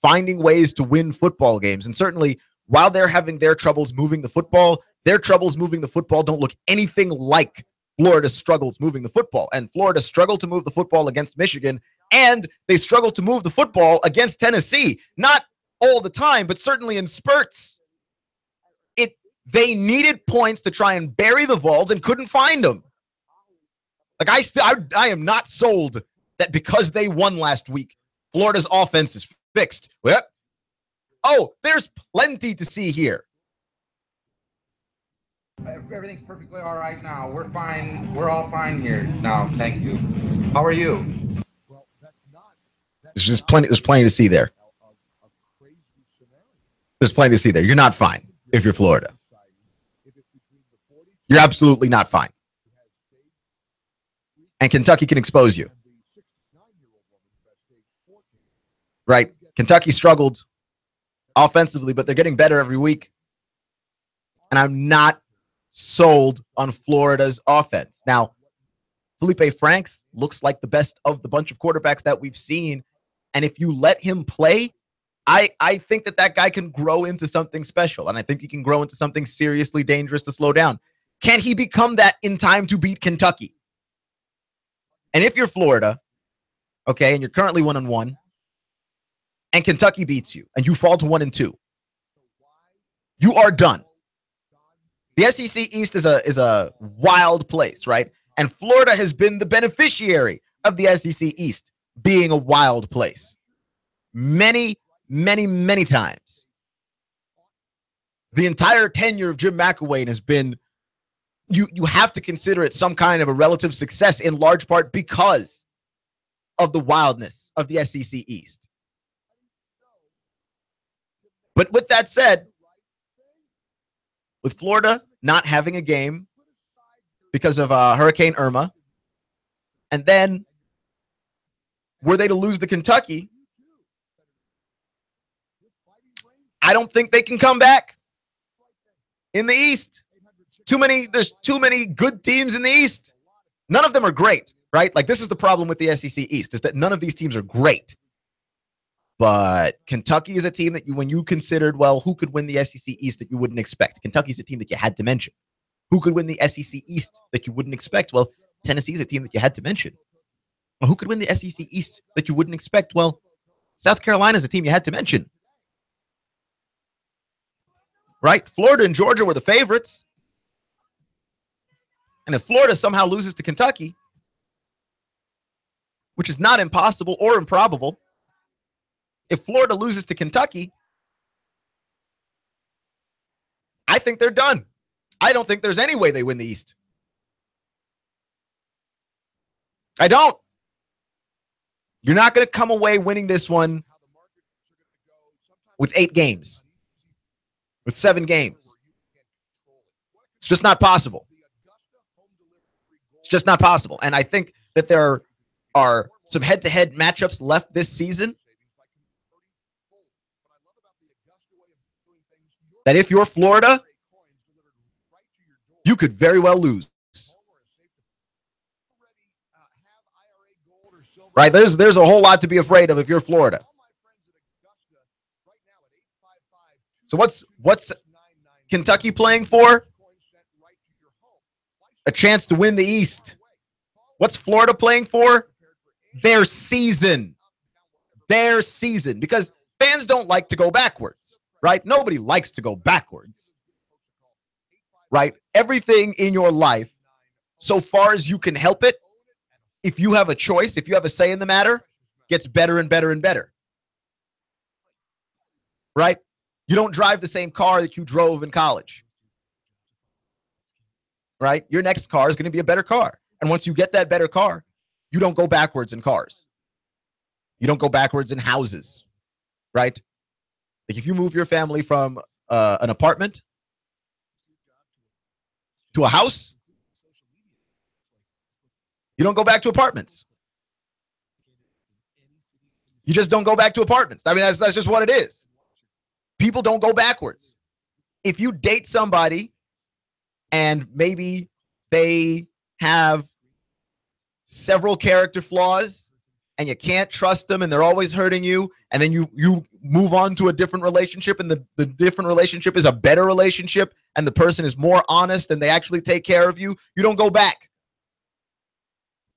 finding ways to win football games. And certainly, while they're having their troubles moving the football, their troubles moving the football don't look anything like Florida's struggles moving the football. And Florida struggled to move the football against Michigan, and they struggled to move the football against Tennessee. Not all the time, but certainly in spurts. They needed points to try and bury the Vols and couldn't find them. Like I am not sold that because they won last week, Florida's offense is fixed. Well, oh, there's plenty to see here. Everything's perfectly all right now. We're fine. We're all fine here now. Thank you. How are you? There's plenty to see there. There's plenty to see there. You're not fine if you're Florida. You're absolutely not fine. And Kentucky can expose you. Right? Kentucky struggled offensively, but they're getting better every week. And I'm not sold on Florida's offense. Now, Felipe Franks looks like the best of the bunch of quarterbacks that we've seen. And if you let him play, I think that guy can grow into something special. And I think he can grow into something seriously dangerous to slow down. Can he become that in time to beat Kentucky? And if you're Florida, okay, and you're currently 1-1, and Kentucky beats you, and you fall to 1-2, you are done. The SEC East is a wild place, right? And Florida has been the beneficiary of the SEC East being a wild place. Many, many, many times. The entire tenure of Jim McElwain has been, you have to consider it some kind of a relative success in large part because of the wildness of the SEC East. But with that said, with Florida not having a game because of Hurricane Irma, and then were they to lose to Kentucky, I don't think they can come back in the East. There's too many good teams in the East. None of them are great, right? Like, this is the problem with the SEC East, is that none of these teams are great. But Kentucky is a team that when you considered, well, who could win the SEC East that you wouldn't expect? Kentucky's a team that you had to mention. Who could win the SEC East that you wouldn't expect? Well, Tennessee's a team that you had to mention. Well, who could win the SEC East that you wouldn't expect? Well, South Carolina's a team you had to mention. Right? Florida and Georgia were the favorites. And if Florida somehow loses to Kentucky, which is not impossible or improbable, if Florida loses to Kentucky, I think they're done. I don't think there's any way they win the East. I don't. You're not going to come away winning this one with 8 games, with 7 games. It's just not possible. It's just not possible. And I think that there are some head-to-head matchups left this season that if you're Florida, you could very well lose. Right? There's a whole lot to be afraid of if you're Florida. So what's Kentucky playing for? A chance to win the East. What's Florida playing for? Their season. Their season. Because fans don't like to go backwards, right? Nobody likes to go backwards, right? Everything in your life, so far as you can help it, if you have a choice, if you have a say in the matter, gets better and better and better, right? You don't drive the same car that you drove in college, right? Your next car is going to be a better car. And once you get that better car, you don't go backwards in cars. You don't go backwards in houses, right? Like if you move your family from an apartment to a house, you don't go back to apartments. You just don't go back to apartments. I mean, that's just what it is. People don't go backwards. If you date somebody and maybe they have several character flaws and you can't trust them and they're always hurting you, and then you move on to a different relationship and the different relationship is a better relationship and the person is more honest and they actually take care of you, you don't go back.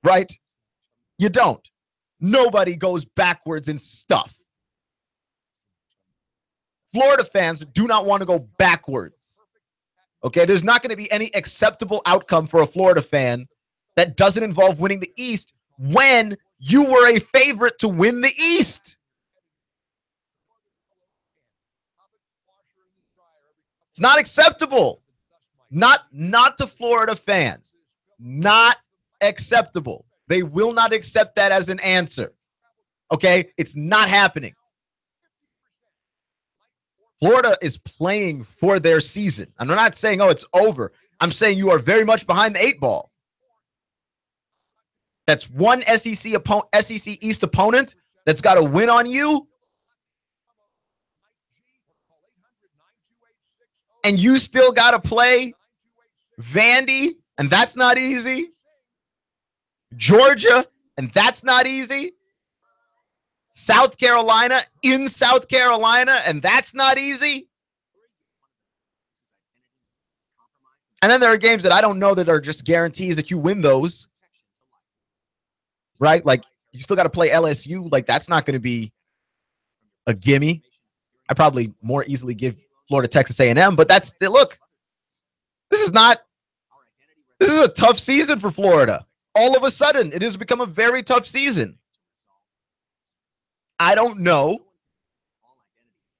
Right? You don't. Nobody goes backwards in stuff. Florida fans do not want to go backwards. Okay? There's not going to be any acceptable outcome for a Florida fan that doesn't involve winning the East when you were a favorite to win the East. It's not acceptable. Not to Florida fans. Not acceptable. They will not accept that as an answer. Okay? It's not happening. Florida is playing for their season. I'm not saying, oh, it's over. I'm saying you are very much behind the 8 ball. That's one SEC East opponent that's got a win on you. And you still got to play Vandy, and that's not easy. Georgia, and that's not easy. South Carolina in South Carolina, and that's not easy. And then there are games that I don't know that are just guarantees that you win those. Right? Like, you still got to play LSU. Like, that's not going to be a gimme. I probably more easily give Florida Texas A&M, but look, this is a tough season for Florida. All of a sudden, it has become a very tough season. I don't know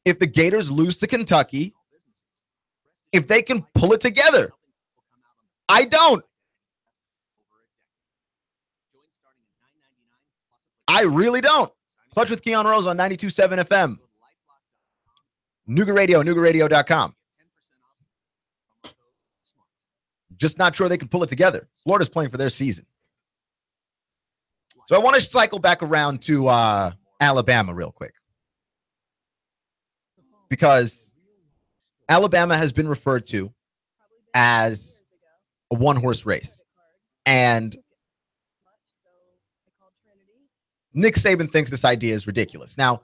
if the Gators lose to Kentucky, if they can pull it together. I don't. I really don't. Clutch with Keon Rose on 92.7 FM. Nooga Radio, NoogaRadio.com. Just not sure they can pull it together. Florida's playing for their season. So I want to cycle back around to Alabama real quick. Because Alabama has been referred to as a one-horse race. And Nick Saban thinks this idea is ridiculous. Now,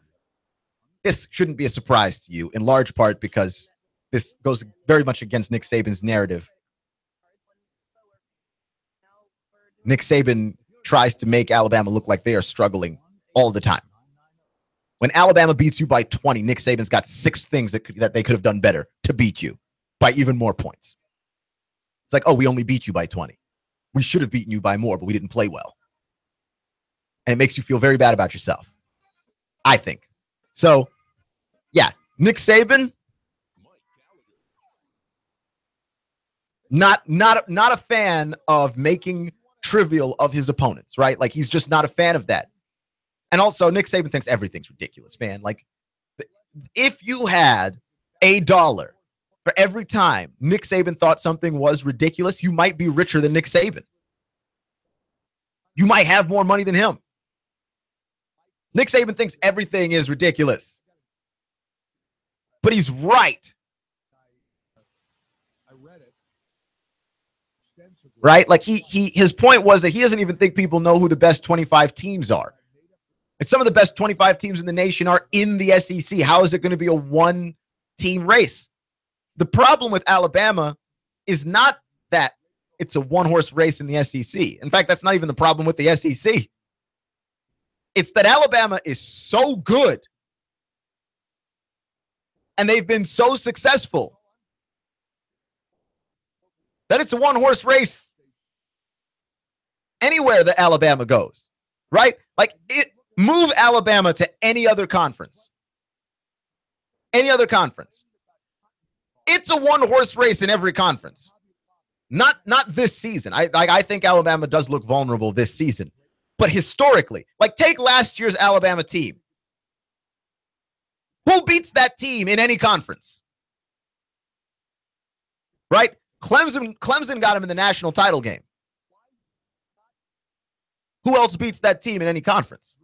this shouldn't be a surprise to you, in large part because this goes very much against Nick Saban's narrative. Nick Saban tries to make Alabama look like they are struggling all the time. When Alabama beats you by 20, Nick Saban's got 6 things that they could have done better to beat you by even more points. It's like, oh, we only beat you by 20. We should have beaten you by more, but we didn't play well. And it makes you feel very bad about yourself, I think. So, yeah, Nick Saban, not a fan of making trivial of his opponents, right? Like, he's just not a fan of that. And also, Nick Saban thinks everything's ridiculous, man. Like, if you had $1 for every time Nick Saban thought something was ridiculous, you might be richer than Nick Saban. You might have more money than him. Nick Saban thinks everything is ridiculous. But he's right. Right? Like his point was that he doesn't even think people know who the best 25 teams are. And some of the best 25 teams in the nation are in the SEC. How is it going to be a one-team race? The problem with Alabama is not that it's a one-horse race in the SEC. In fact, that's not even the problem with the SEC. It's that Alabama is so good and they've been so successful that it's a one-horse race anywhere that Alabama goes, right? Like, move Alabama to any other conference. Any other conference. It's a one-horse race in every conference. Not this season. I think Alabama does look vulnerable this season. But historically, like, take last year's Alabama team. Who beats that team in any conference? Right? Clemson got him in the national title game. Who else beats that team in any conference?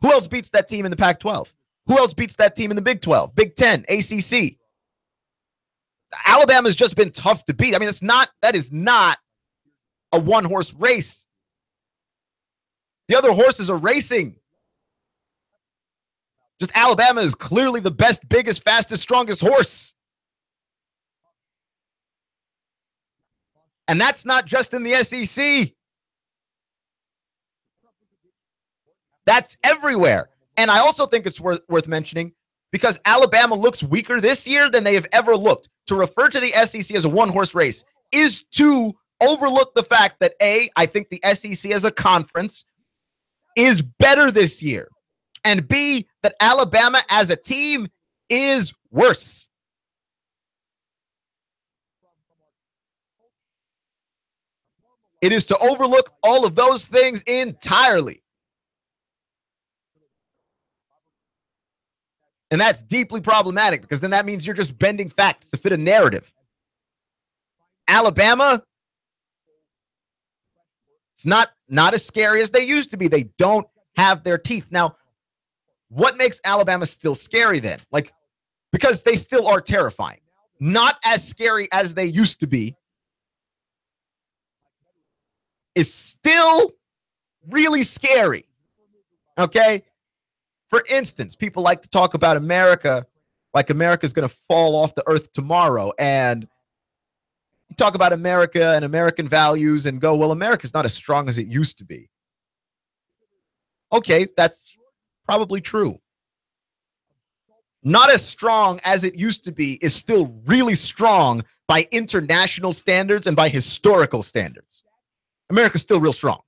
Who else beats that team in the Pac-12? Who else beats that team in the Big 12, Big 10, ACC? Alabama's just been tough to beat. I mean, that is not a one-horse race. The other horses are racing. Just Alabama is clearly the best, biggest, fastest, strongest horse. And that's not just in the SEC. That's everywhere. And I also think it's worth mentioning because Alabama looks weaker this year than they have ever looked. To refer to the SEC as a one-horse race is to overlook the fact that, A, I think the SEC as a conference is better this year. And B, that Alabama as a team is worse. It is to overlook all of those things entirely. And that's deeply problematic because then that means you're just bending facts to fit a narrative. Alabama, it's not as scary as they used to be. They don't have their teeth. Now, what makes Alabama still scary then? Like, because they still are terrifying. Not as scary as they used to be. Is still really scary. Okay? For instance, people like to talk about America like America's going to fall off the earth tomorrow. And you talk about America and American values and go, well, America's not as strong as it used to be. Okay, that's probably true. Not as strong as it used to be is still really strong by international standards and by historical standards. America's still real strong.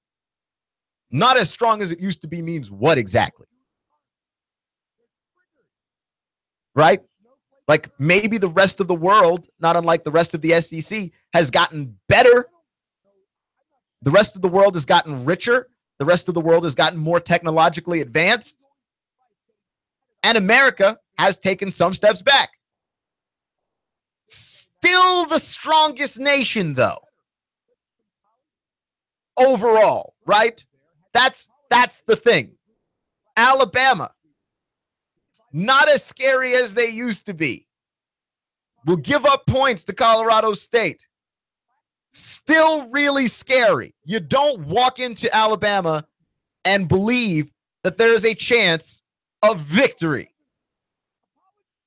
Not as strong as it used to be means what exactly? Right? Like maybe the rest of the world, not unlike the rest of the SEC, has gotten better. The rest of the world has gotten richer. The rest of the world has gotten more technologically advanced. And America has taken some steps back. Still the strongest nation, though. Overall, right? That's the thing. Alabama, not as scary as they used to be. Will give up points to Colorado State. Still really scary. You don't walk into Alabama and believe that there is a chance of victory.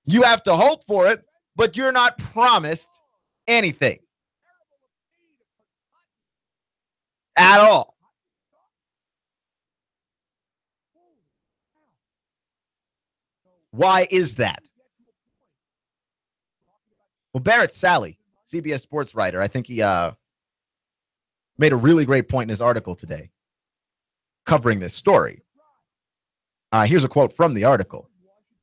You have to hope for it, but you're not promised anything at all. Why is that? Well, Barrett Sally, CBS sports writer, I think he made a really great point in his article today covering this story. Here's a quote from the article.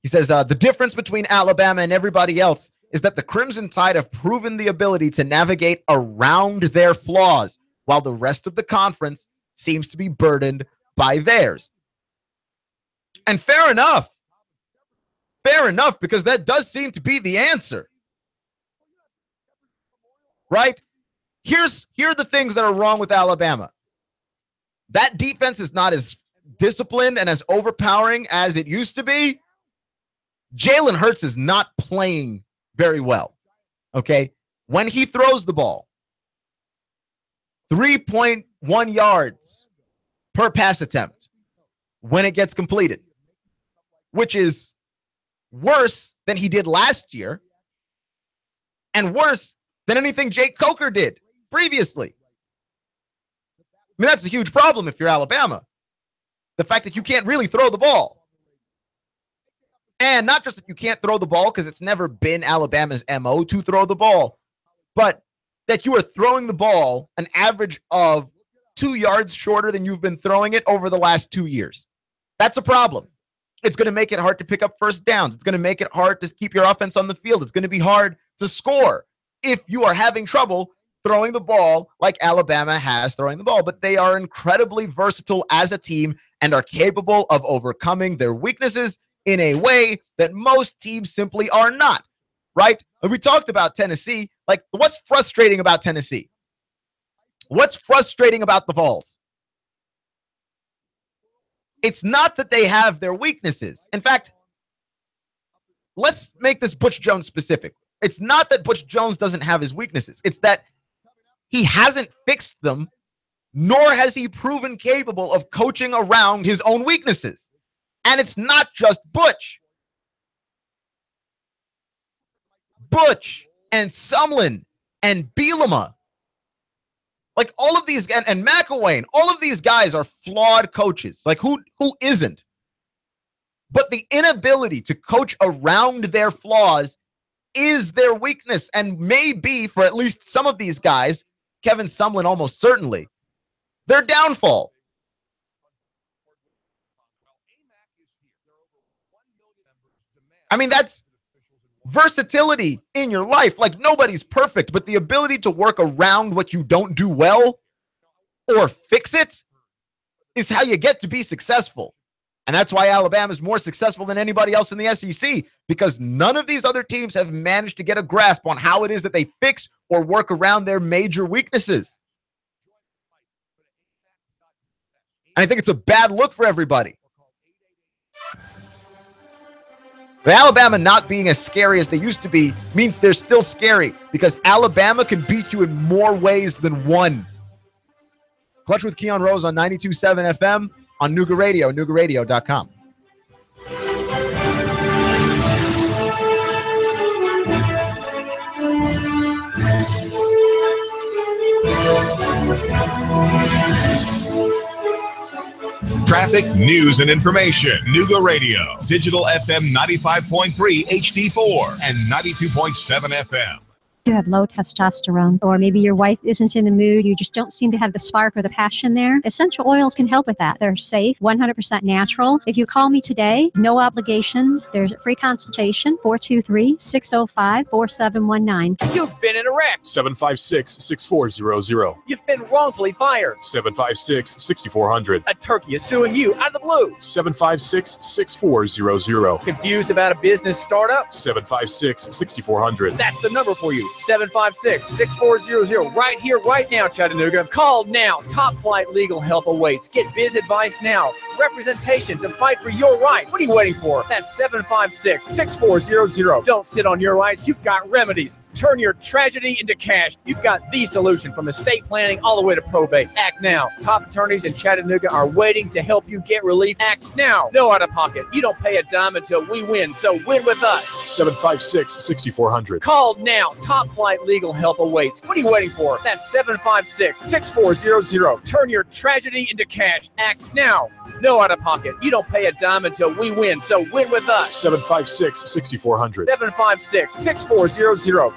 He says, the difference between Alabama and everybody else is that the Crimson Tide have proven the ability to navigate around their flaws, while the rest of the conference seems to be burdened by theirs. And fair enough. Fair enough, because that does seem to be the answer. Right? Here are the things that are wrong with Alabama. That defense is not as disciplined and as overpowering as it used to be. Jalen Hurts is not playing very well. Okay? When he throws the ball, 3.1 yards per pass attempt when it gets completed, which is worse than he did last year and worse than anything Jake Coker did previously. I mean, that's a huge problem if you're Alabama. The fact that you can't really throw the ball. And not just that you can't throw the ball because it's never been Alabama's MO to throw the ball, but that you are throwing the ball an average of 2 yards shorter than you've been throwing it over the last 2 years. That's a problem. It's going to make it hard to pick up first downs. It's going to make it hard to keep your offense on the field. It's going to be hard to score if you are having trouble throwing the ball like Alabama has throwing the ball. But they are incredibly versatile as a team and are capable of overcoming their weaknesses in a way that most teams simply are not, right? And we talked about Tennessee. Like, what's frustrating about Tennessee? What's frustrating about the Vols? It's not that they have their weaknesses. In fact, let's make this Butch Jones specific. It's not that Butch Jones doesn't have his weaknesses. It's that he hasn't fixed them, nor has he proven capable of coaching around his own weaknesses. And it's not just Butch. Butch and Sumlin and Bielema, like all of these, and McElwain, all of these guys are flawed coaches. Like who isn't? But the inability to coach around their flaws is their weakness, and maybe for at least some of these guys, Kevin Sumlin almost certainly, their downfall. I mean, that's versatility in your life. Like, nobody's perfect, but the ability to work around what you don't do well or fix it is how you get to be successful. And that's why Alabama is more successful than anybody else in the SEC, because none of these other teams have managed to get a grasp on how it is that they fix or work around their major weaknesses. And I think it's a bad look for everybody. The Alabama not being as scary as they used to be means they're still scary, because Alabama can beat you in more ways than one. Clutch with Keon Rose on 92.7 FM on Nooga Radio, NoogaRadio.com. Traffic, news, and information. Nooga Radio. Digital FM 95.3 HD4 and 92.7 FM. You have low testosterone, or maybe your wife isn't in the mood, you just don't seem to have the spark or the passion there. Essential oils can help with that. They're safe, 100% natural. If you call me today, no obligation. There's a free consultation, 423-605-4719. You've been in a wreck. 756-6400. You've been wrongfully fired. 756-6400. A turkey is suing you out of the blue. 756-6400. Confused about a business startup? 756-6400. That's the number for you. 756-6400. Right here, right now, Chattanooga. Call now. Top flight legal help awaits. Get biz advice now. Representation to fight for your right. What are you waiting for? That's 756-6400. Don't sit on your rights. You've got remedies. Turn your tragedy into cash. You've got the solution, from estate planning all the way to probate. Act now. Top attorneys in Chattanooga are waiting to help you get relief. Act now. No out of pocket. You don't pay a dime until we win, so win with us. 756-6400. Call now. Top flight legal help awaits. What are you waiting for? That's 756-6400. Turn your tragedy into cash. Act now. No out of pocket. You don't pay a dime until we win, so win with us. 756-6400. 756-6400.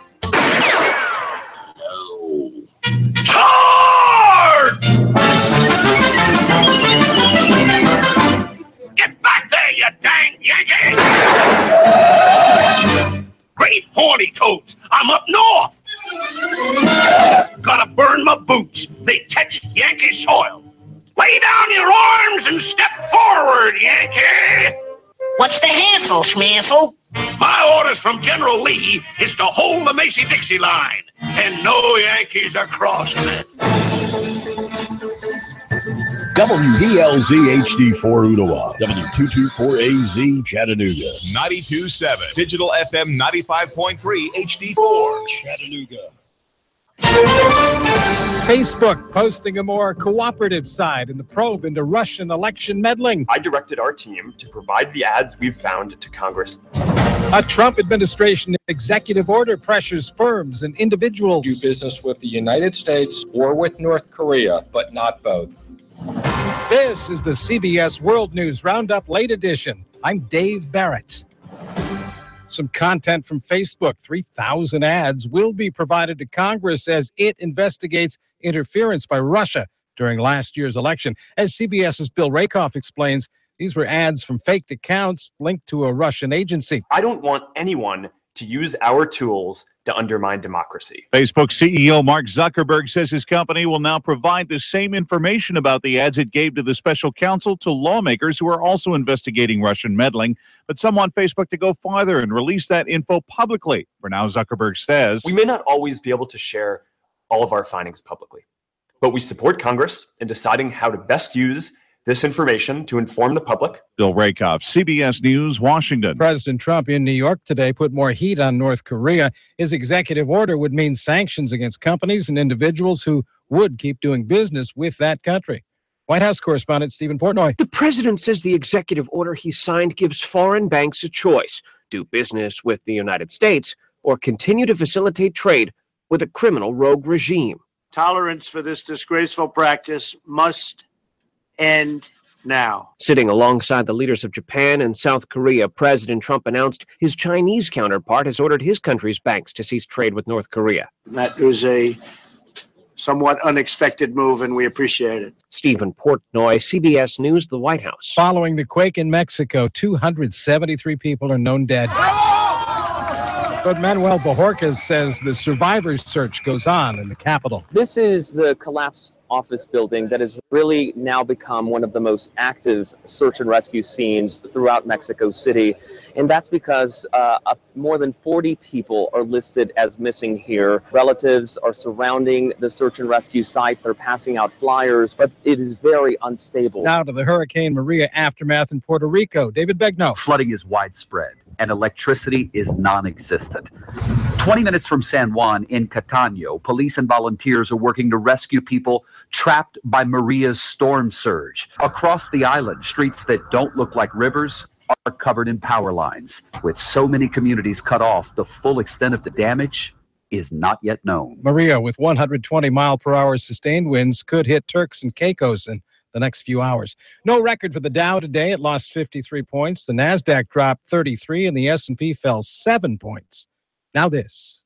Charge! Get back there, you dang Yankee! Great horny toads, I'm up north. Gotta burn my boots. They touch Yankee soil. Lay down your arms and step forward, Yankee! What's the hassle, Schmansel? My orders from General Lee is to hold the Macy-Dixie line, and no Yankees are crossing it. WDLZ HD4 Ottawa, W224AZ Chattanooga. 92.7, Digital FM 95.3 HD4 Chattanooga. Facebook posting a more cooperative side in the probe into Russian election meddling. I directed our team to provide the ads we've found to Congress. A Trump administration executive order pressures firms and individuals. Do business with the United States or with North Korea, but not both. This is the CBS World News Roundup Late Edition. I'm Dave Barrett. Some content from Facebook. 3,000 ads will be provided to Congress as it investigates interference by Russia during last year's election. As CBS's Bill Rakoff explains, these were ads from faked accounts linked to a Russian agency. I don't want anyone to use our tools to undermine democracy. Facebook CEO Mark Zuckerberg says his company will now provide the same information about the ads it gave to the special counsel to lawmakers who are also investigating Russian meddling. But some want Facebook to go farther and release that info publicly. For now, Zuckerberg says, we may not always be able to share all of our findings publicly, but we support Congress in deciding how to best use this information to inform the public. Bill Rakoff, CBS News, Washington. President Trump in New York today put more heat on North Korea. His executive order would mean sanctions against companies and individuals who would keep doing business with that country. White House correspondent Stephen Portnoy. The president says the executive order he signed gives foreign banks a choice: do business with the United States or continue to facilitate trade with a criminal rogue regime. Tolerance for this disgraceful practice must end now. Sitting alongside the leaders of Japan and South Korea, President Trump announced his Chinese counterpart has ordered his country's banks to cease trade with North Korea. That was a somewhat unexpected move, and we appreciate it. Stephen Portnoy, CBS News, the White House. Following the quake in Mexico, 273 people are known dead. But Manuel Bojorquez says the survivors' search goes on in the capital. This is the collapsed office building that has really now become one of the most active search and rescue scenes throughout Mexico City. And that's because more than 40 people are listed as missing here. Relatives are surrounding the search and rescue site. They're passing out flyers, but it is very unstable. Now to the Hurricane Maria aftermath in Puerto Rico. David Begnaud. Flooding is widespread and electricity is non-existent. 20 minutes from San Juan in Catano, police and volunteers are working to rescue people trapped by Maria's storm surge. Across the island, streets that don't look like rivers are covered in power lines. With so many communities cut off, the full extent of the damage is not yet known. Maria, with 120-mile-per-hour sustained winds, could hit Turks and Caicos in the next few hours. No record for the Dow today. It lost 53 points. The NASDAQ dropped 33, and the S&P fell 7 points. Now this.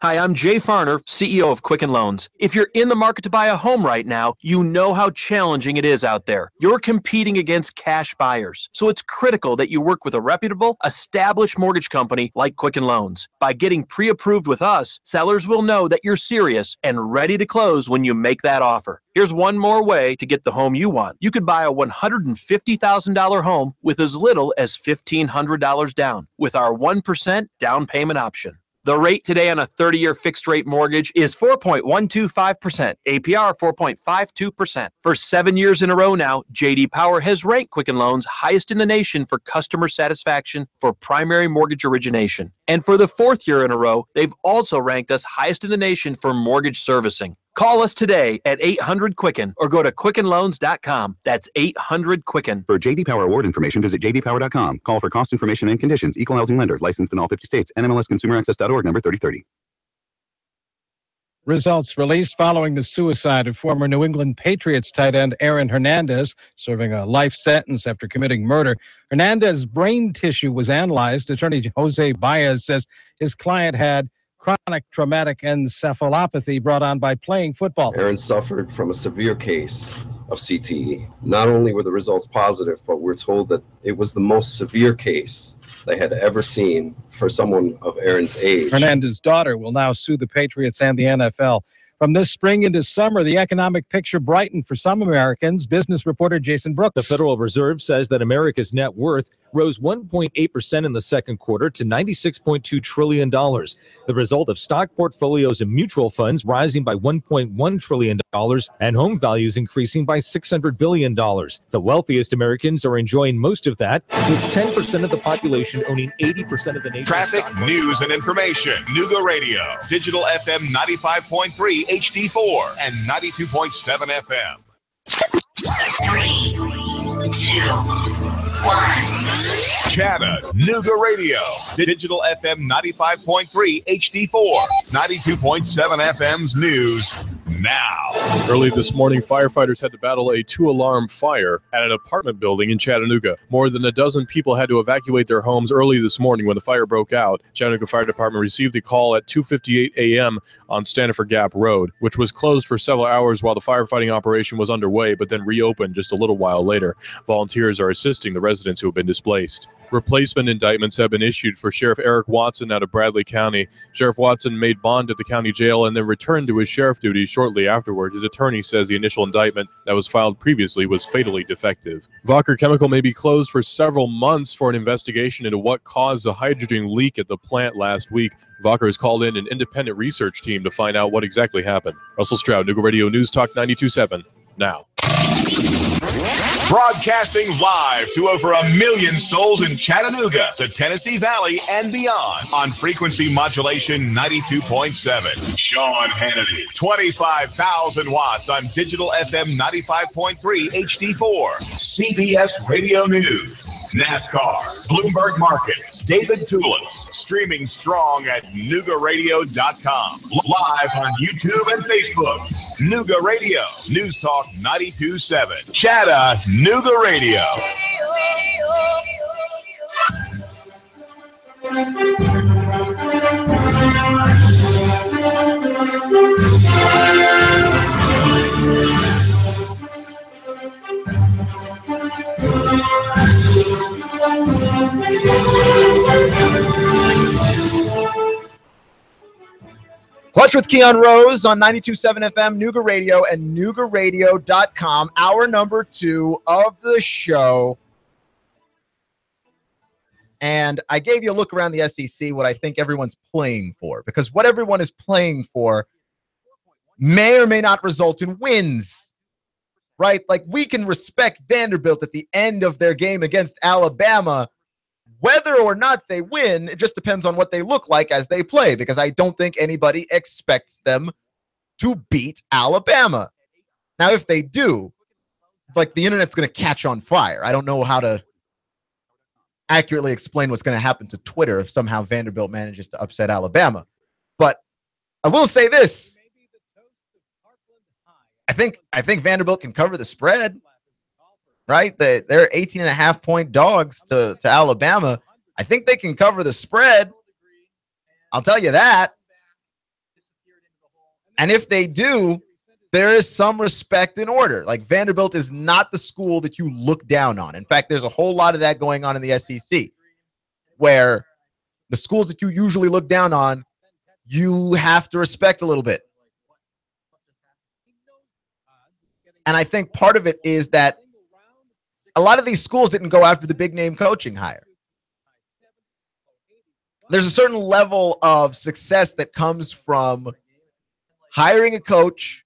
Hi, I'm Jay Farner, CEO of Quicken Loans. If you're in the market to buy a home right now, you know how challenging it is out there. You're competing against cash buyers, so it's critical that you work with a reputable, established mortgage company like Quicken Loans. By getting pre-approved with us, sellers will know that you're serious and ready to close when you make that offer. Here's one more way to get the home you want. You could buy a $150,000 home with as little as $1,500 down with our 1% down payment option. The rate today on a 30-year fixed-rate mortgage is 4.125%, APR 4.52%. For 7 years in a row now, J.D. Power has ranked Quicken Loans highest in the nation for customer satisfaction for primary mortgage origination. And for the 4th year in a row, they've also ranked us highest in the nation for mortgage servicing. Call us today at 800-QUICKEN or go to quickenloans.com. That's 800-QUICKEN. For J.D. Power award information, visit jdpower.com. Call for cost information and conditions. Equal housing lender. Licensed in all 50 states. NMLSConsumerAccess.org, number 3030. Results released following the suicide of former New England Patriots tight end Aaron Hernandez, serving a life sentence after committing murder. Hernandez's brain tissue was analyzed. Attorney Jose Baez says his client had chronic traumatic encephalopathy brought on by playing football. Aaron suffered from a severe case of CTE. Not only were the results positive, but we're told that it was the most severe case they had ever seen for someone of Aaron's age. Hernandez's daughter will now sue the Patriots and the NFL. From this spring into summer, the economic picture brightened for some Americans. Business reporter Jason Brooks. The Federal Reserve says that America's net worth rose 1.8% in the second quarter to $96.2 trillion. The result of stock portfolios and mutual funds rising by $1.1 trillion and home values increasing by $600 billion. The wealthiest Americans are enjoying most of that, with 10% of the population owning 80% of the nation. Traffic, news, and information. Nooga Radio. Digital FM 95.3 HD4 and 92.7 FM. 3, 2, 1. Chattanooga Radio. Digital FM 95.3 HD4. 92.7 FM's news now. Early this morning, firefighters had to battle a 2-alarm fire at an apartment building in Chattanooga. More than a dozen people had to evacuate their homes early this morning when the fire broke out. Chattanooga Fire Department received a call at 2:58 a.m. on Stanford Gap Road, which was closed for several hours while the firefighting operation was underway, but then reopened just a little while later. Volunteers are assisting the residents who have been displaced. Replacement indictments have been issued for Sheriff Eric Watson out of Bradley County. Sheriff Watson made bond at the county jail and then returned to his sheriff duties shortly afterward. His attorney says the initial indictment that was filed previously was fatally defective. Walker Chemical may be closed for several months for an investigation into what caused the hydrogen leak at the plant last week. Walker has called in an independent research team to find out what exactly happened. Russell Stroud, Nooga Radio News Talk 92.7, now. Broadcasting live to over 1 million souls in Chattanooga, the Tennessee Valley, and beyond on frequency modulation 92.7. Sean Hannity, 25,000 watts on digital FM 95.3 HD4. CBS Radio News. NASCAR, Bloomberg Markets, David Tulis, streaming strong at NoogaRadio.com. Live on YouTube and Facebook. Nooga Radio, News Talk 92.7. Chattanooga Radio. Clutch with Keon Rose on 92.7 FM, Nooga Radio, and NoogaRadio.com. Hour number 2 of the show. And I gave you a look around the SEC, what I think everyone's playing for, because what everyone is playing for may or may not result in wins, right? Like, we can respect Vanderbilt at the end of their game against Alabama. Whether or not they win, it just depends on what they look like as they play, because I don't think anybody expects them to beat Alabama. Now, if they do, like, the internet's going to catch on fire. I don't know how to accurately explain what's going to happen to Twitter if somehow Vanderbilt manages to upset Alabama. But I will say this. I think Vanderbilt can cover the spread, right? They're 18.5-point dogs to Alabama. I think they can cover the spread. I'll tell you that. And if they do, there is some respect in order. Like, Vanderbilt is not the school that you look down on. In fact, there's a whole lot of that going on in the SEC, where the schools that you usually look down on, you have to respect a little bit. And I think part of it is that a lot of these schools didn't go after the big name coaching hire. There's a certain level of success that comes from hiring a coach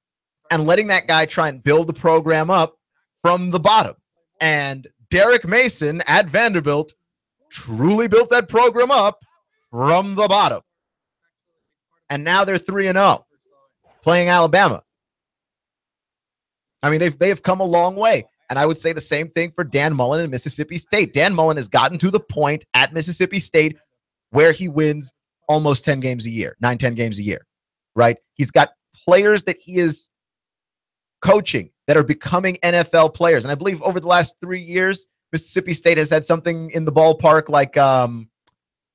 and letting that guy try and build the program up from the bottom. And Derek Mason at Vanderbilt truly built that program up from the bottom. And now they're 3-0 playing Alabama. I mean, they've come a long way. And I would say the same thing for Dan Mullen in Mississippi State. Dan Mullen has gotten to the point at Mississippi State where he wins almost 10 games a year, 9-10 games a year, right? He's got players that he is coaching that are becoming NFL players. And I believe over the last 3 years, Mississippi State has had something in the ballpark like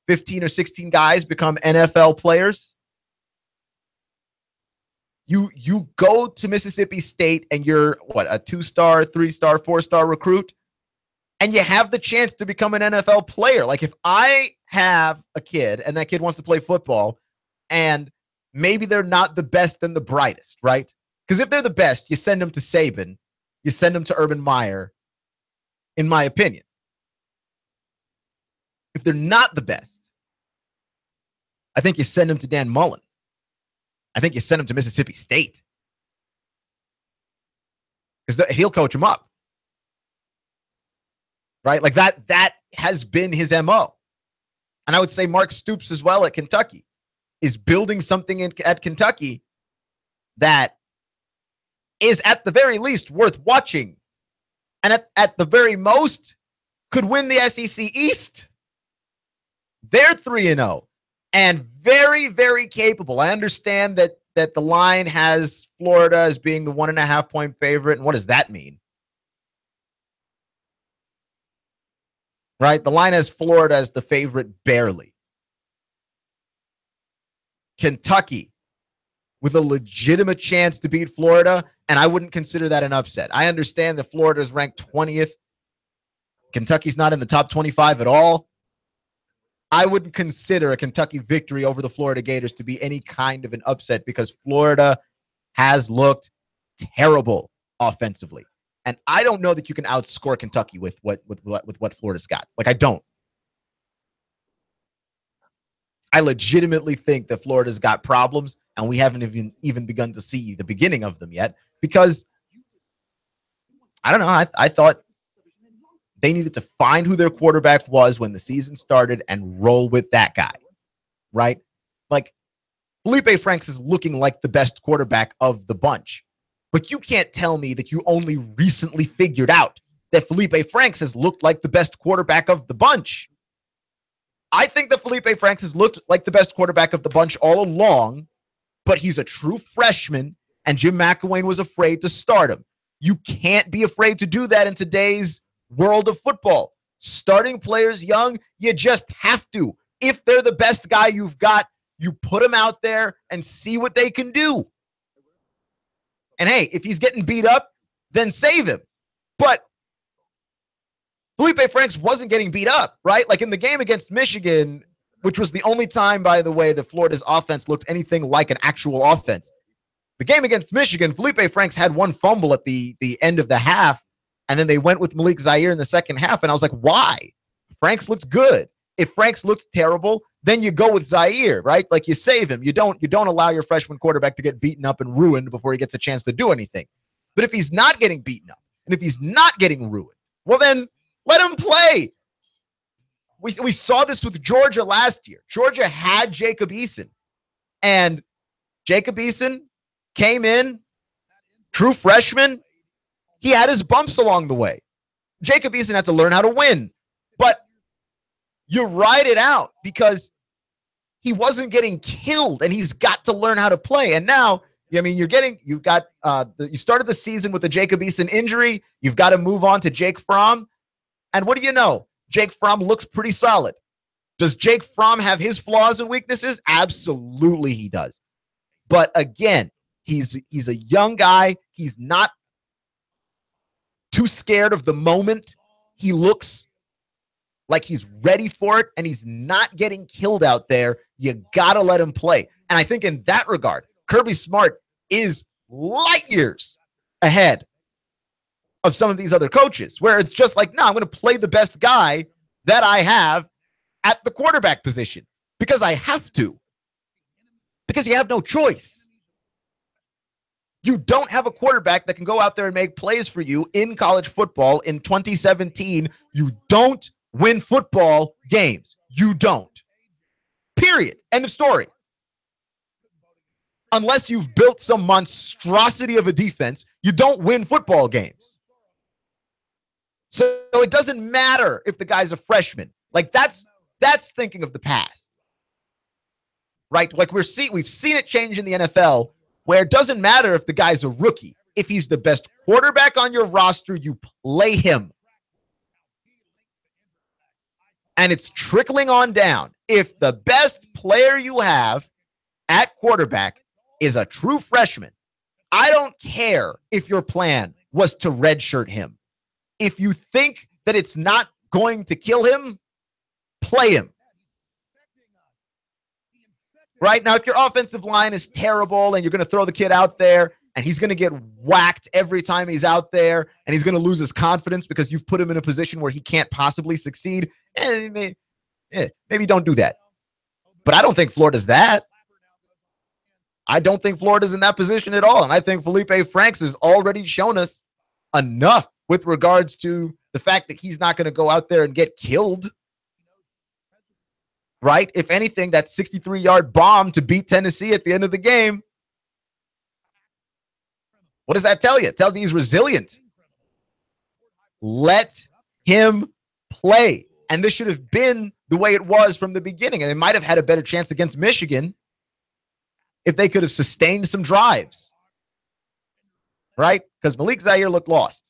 15 or 16 guys become NFL players. You go to Mississippi State and you're, what, a 2-star, 3-star, 4-star recruit, and you have the chance to become an NFL player. Like, if I have a kid and that kid wants to play football and maybe they're not the best and the brightest, right? Because if they're the best, you send them to Saban, you send them to Urban Meyer, in my opinion. If they're not the best, I think you send them to Dan Mullen. I think you send him to Mississippi State, because he'll coach him up, right? Like, that has been his MO. And I would say Mark Stoops as well at Kentucky is building something at Kentucky that is at the very least worth watching, and at the very most could win the SEC East. They're 3-0. And very, very capable. I understand that the line has Florida as being the 1.5-point favorite. And what does that mean? Right? The line has Florida as the favorite barely. Kentucky with a legitimate chance to beat Florida, and I wouldn't consider that an upset. I understand that Florida is ranked 20th. Kentucky's not in the top 25 at all. I wouldn't consider a Kentucky victory over the Florida Gators to be any kind of an upset, because Florida has looked terrible offensively. And I don't know that you can outscore Kentucky with what Florida's got. Like, I don't. I legitimately think that Florida's got problems, and we haven't even begun to see the beginning of them yet, because I don't know. I thought they needed to find who their quarterback was when the season started and roll with that guy, right? Like, Felipe Franks is looking like the best quarterback of the bunch, but you can't tell me that you only recently figured out that Felipe Franks has looked like the best quarterback of the bunch. I think that Felipe Franks has looked like the best quarterback of the bunch all along, but he's a true freshman, and Jim McElwain was afraid to start him. You can't be afraid to do that in today's world of football. Starting players young, you just have to. If they're the best guy you've got, you put them out there and see what they can do. And hey, if he's getting beat up, then save him. But Felipe Franks wasn't getting beat up, right? Like in the game against Michigan, which was the only time, by the way, that Florida's offense looked anything like an actual offense. The game against Michigan, Felipe Franks had one fumble at the end of the half, and then they went with Malik Zaire in the second half, and I was like, why? Franks looked good. If Franks looked terrible, then you go with Zaire, right? Like, you save him. You don't allow your freshman quarterback to get beaten up and ruined before he gets a chance to do anything. But if he's not getting beaten up, and if he's not getting ruined, well, then let him play. We saw this with Georgia last year. Georgia had Jacob Eason, and Jacob Eason came in, true freshman. He had his bumps along the way. Jacob Eason had to learn how to win, but you ride it out because he wasn't getting killed, and he's got to learn how to play. And now, I mean, you started the season with a Jacob Eason injury. You've got to move on to Jake Fromm. And what do you know? Jake Fromm looks pretty solid. Does Jake Fromm have his flaws and weaknesses? Absolutely he does. But again, he's a young guy. He's not too scared of the moment. He looks like he's ready for it, and he's not getting killed out there. You got to let him play. And I think in that regard, Kirby Smart is light years ahead of some of these other coaches, where it's just like, no, I'm going to play the best guy that I have at the quarterback position because I have to, because you have no choice. You don't have a quarterback that can go out there and make plays for you in college football in 2017. You don't win football games. You don't. Period. End of story. Unless you've built some monstrosity of a defense, you don't win football games. So it doesn't matter if the guy's a freshman. Like, that's thinking of the past. Right? Like, we've seen it change in the NFL, where it doesn't matter if the guy's a rookie. If he's the best quarterback on your roster, you play him. And it's trickling on down. If the best player you have at quarterback is a true freshman, I don't care if your plan was to redshirt him. If you think that it's not going to kill him, play him. Right? Now, if your offensive line is terrible and you're going to throw the kid out there and he's going to get whacked every time he's out there and he's going to lose his confidence because you've put him in a position where he can't possibly succeed, maybe don't do that. But I don't think Florida's that. I don't think Florida's in that position at all. And I think Felipe Franks has already shown us enough with regards to the fact that he's not going to go out there and get killed. Right? If anything, that 63-yard bomb to beat Tennessee at the end of the game, what does that tell you? It tells you he's resilient. Let him play. And this should have been the way it was from the beginning. And they might have had a better chance against Michigan if they could have sustained some drives. Right? Because Malik Zaire looked lost.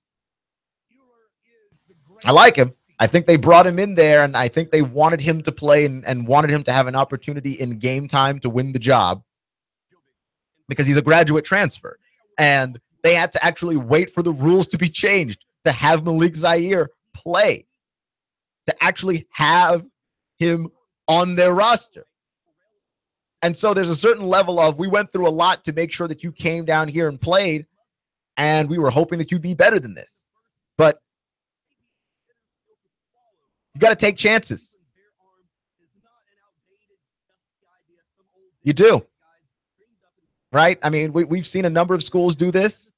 I like him. I think they brought him in there, and I think they wanted him to play and wanted him to have an opportunity in game time to win the job because he's a graduate transfer. And they had to actually wait for the rules to be changed to have Malik Zaire play, to actually have him on their roster. And so there's a certain level of, we went through a lot to make sure that you came down here and played, and we were hoping that you'd be better than this. But you got to take chances. You do. Right? I mean, we've seen a number of schools do this.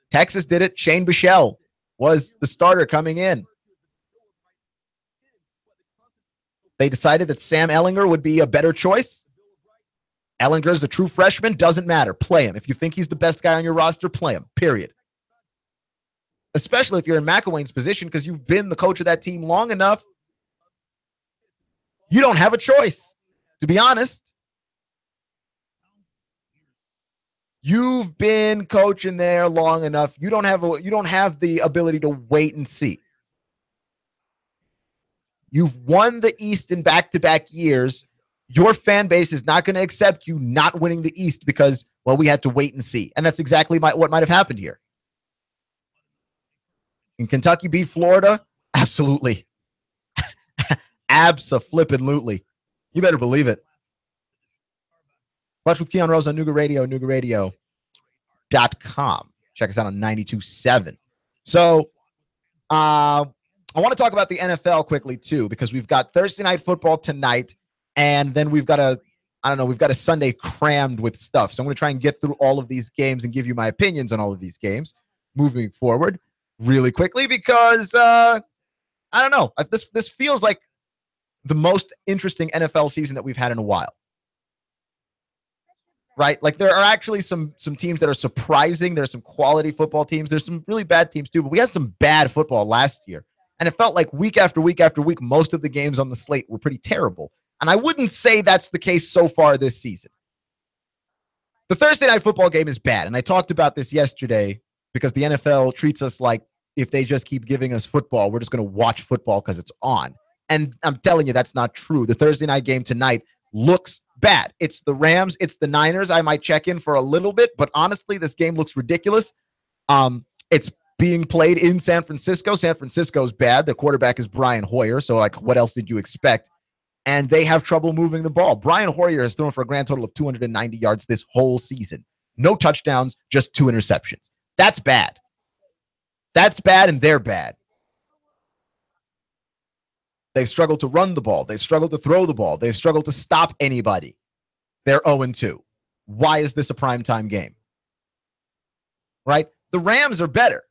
Texas did it. Shane Bichelle was the starter coming in. They decided that Sam Ehlinger would be a better choice. Ehlinger is a true freshman. Doesn't matter. Play him. If you think he's the best guy on your roster, play him. Period. Especially if you're in McElwain's position, because you've been the coach of that team long enough. You don't have a choice, to be honest. You've been coaching there long enough. You don't have the ability to wait and see. You've won the East in back-to-back years. Your fan base is not going to accept you not winning the East because, well, we had to wait and see. And that's exactly what might have happened here. Can Kentucky beat Florida? Absolutely. Abso-flippin-lutely. You better believe it. Clutch with Keon Rose on Nooga Radio, noogaradio.com. Check us out on 92.7. So, I want to talk about the NFL quickly, too, because we've got Thursday Night Football tonight, and then we've got a Sunday crammed with stuff. So I'm going to try and get through all of these games and give you my opinions on all of these games moving forward really quickly because, I don't know. This feels like the most interesting NFL season that we've had in a while. Right? Like there are actually some teams that are surprising. There's some quality football teams. There's some really bad teams too, but we had some bad football last year. And it felt like week after week after week, most of the games on the slate were pretty terrible. And I wouldn't say that's the case so far this season. The Thursday Night Football game is bad. And I talked about this yesterday because the NFL treats us like if they just keep giving us football, we're just going to watch football because it's on. And I'm telling you, that's not true. The Thursday night game tonight looks bad. It's the Rams. It's the Niners. I might check in for a little bit, but honestly, this game looks ridiculous. It's being played in San Francisco. San Francisco's bad. Their quarterback is Brian Hoyer. So, like, what else did you expect? And they have trouble moving the ball. Brian Hoyer has thrown for a grand total of 290 yards this whole season. No touchdowns, just 2 interceptions. That's bad. That's bad, and they're bad. They've struggled to run the ball. They've struggled to throw the ball. They've struggled to stop anybody. They're 0-2. Why is this a primetime game? Right? The Rams are better.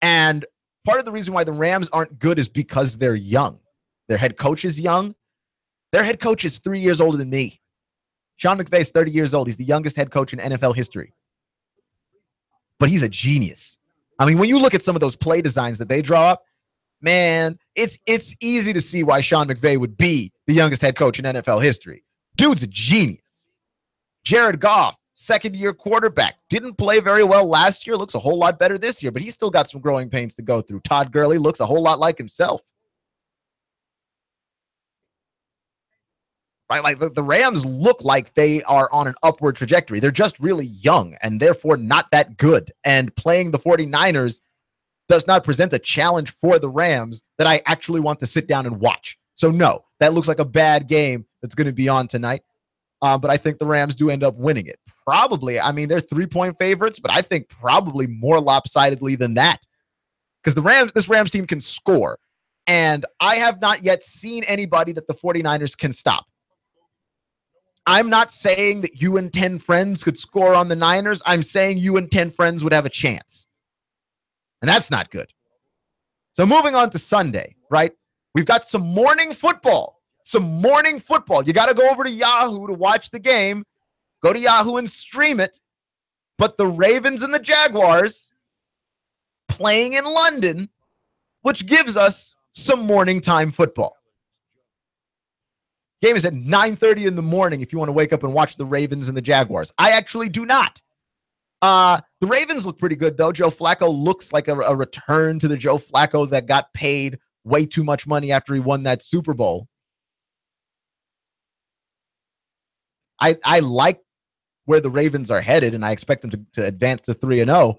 And part of the reason why the Rams aren't good is because they're young. Their head coach is young. Their head coach is 3 years older than me. Sean McVay is 30 years old. He's the youngest head coach in NFL history. But he's a genius. I mean, when you look at some of those play designs that they draw up, man, it's easy to see why Sean McVay would be the youngest head coach in NFL history. Dude's a genius. Jared Goff, second-year quarterback, didn't play very well last year, looks a whole lot better this year, but he's still got some growing pains to go through. Todd Gurley looks a whole lot like himself. Right? Like the Rams look like they are on an upward trajectory. They're just really young and therefore not that good. And playing the 49ers does not present a challenge for the Rams that I actually want to sit down and watch. So no, that looks like a bad game that's going to be on tonight. But I think the Rams do end up winning it. Probably. I mean, they're 3-point favorites, but I think probably more lopsidedly than that. Because this Rams team can score. And I have not yet seen anybody that the 49ers can stop. I'm not saying that you and 10 friends could score on the Niners. I'm saying you and 10 friends would have a chance. And that's not good. So moving on to Sunday, right? We've got some morning football. You got to go over to Yahoo to watch the game. Go to Yahoo and stream it. But the Ravens and the Jaguars playing in London, which gives us some morning time football. Game is at 9:30 in the morning if you want to wake up and watch the Ravens and the Jaguars. I actually do not. The Ravens look pretty good, though. Joe Flacco looks like a return to the Joe Flacco that got paid way too much money after he won that Super Bowl. I like where the Ravens are headed, and I expect them to advance to 3-0.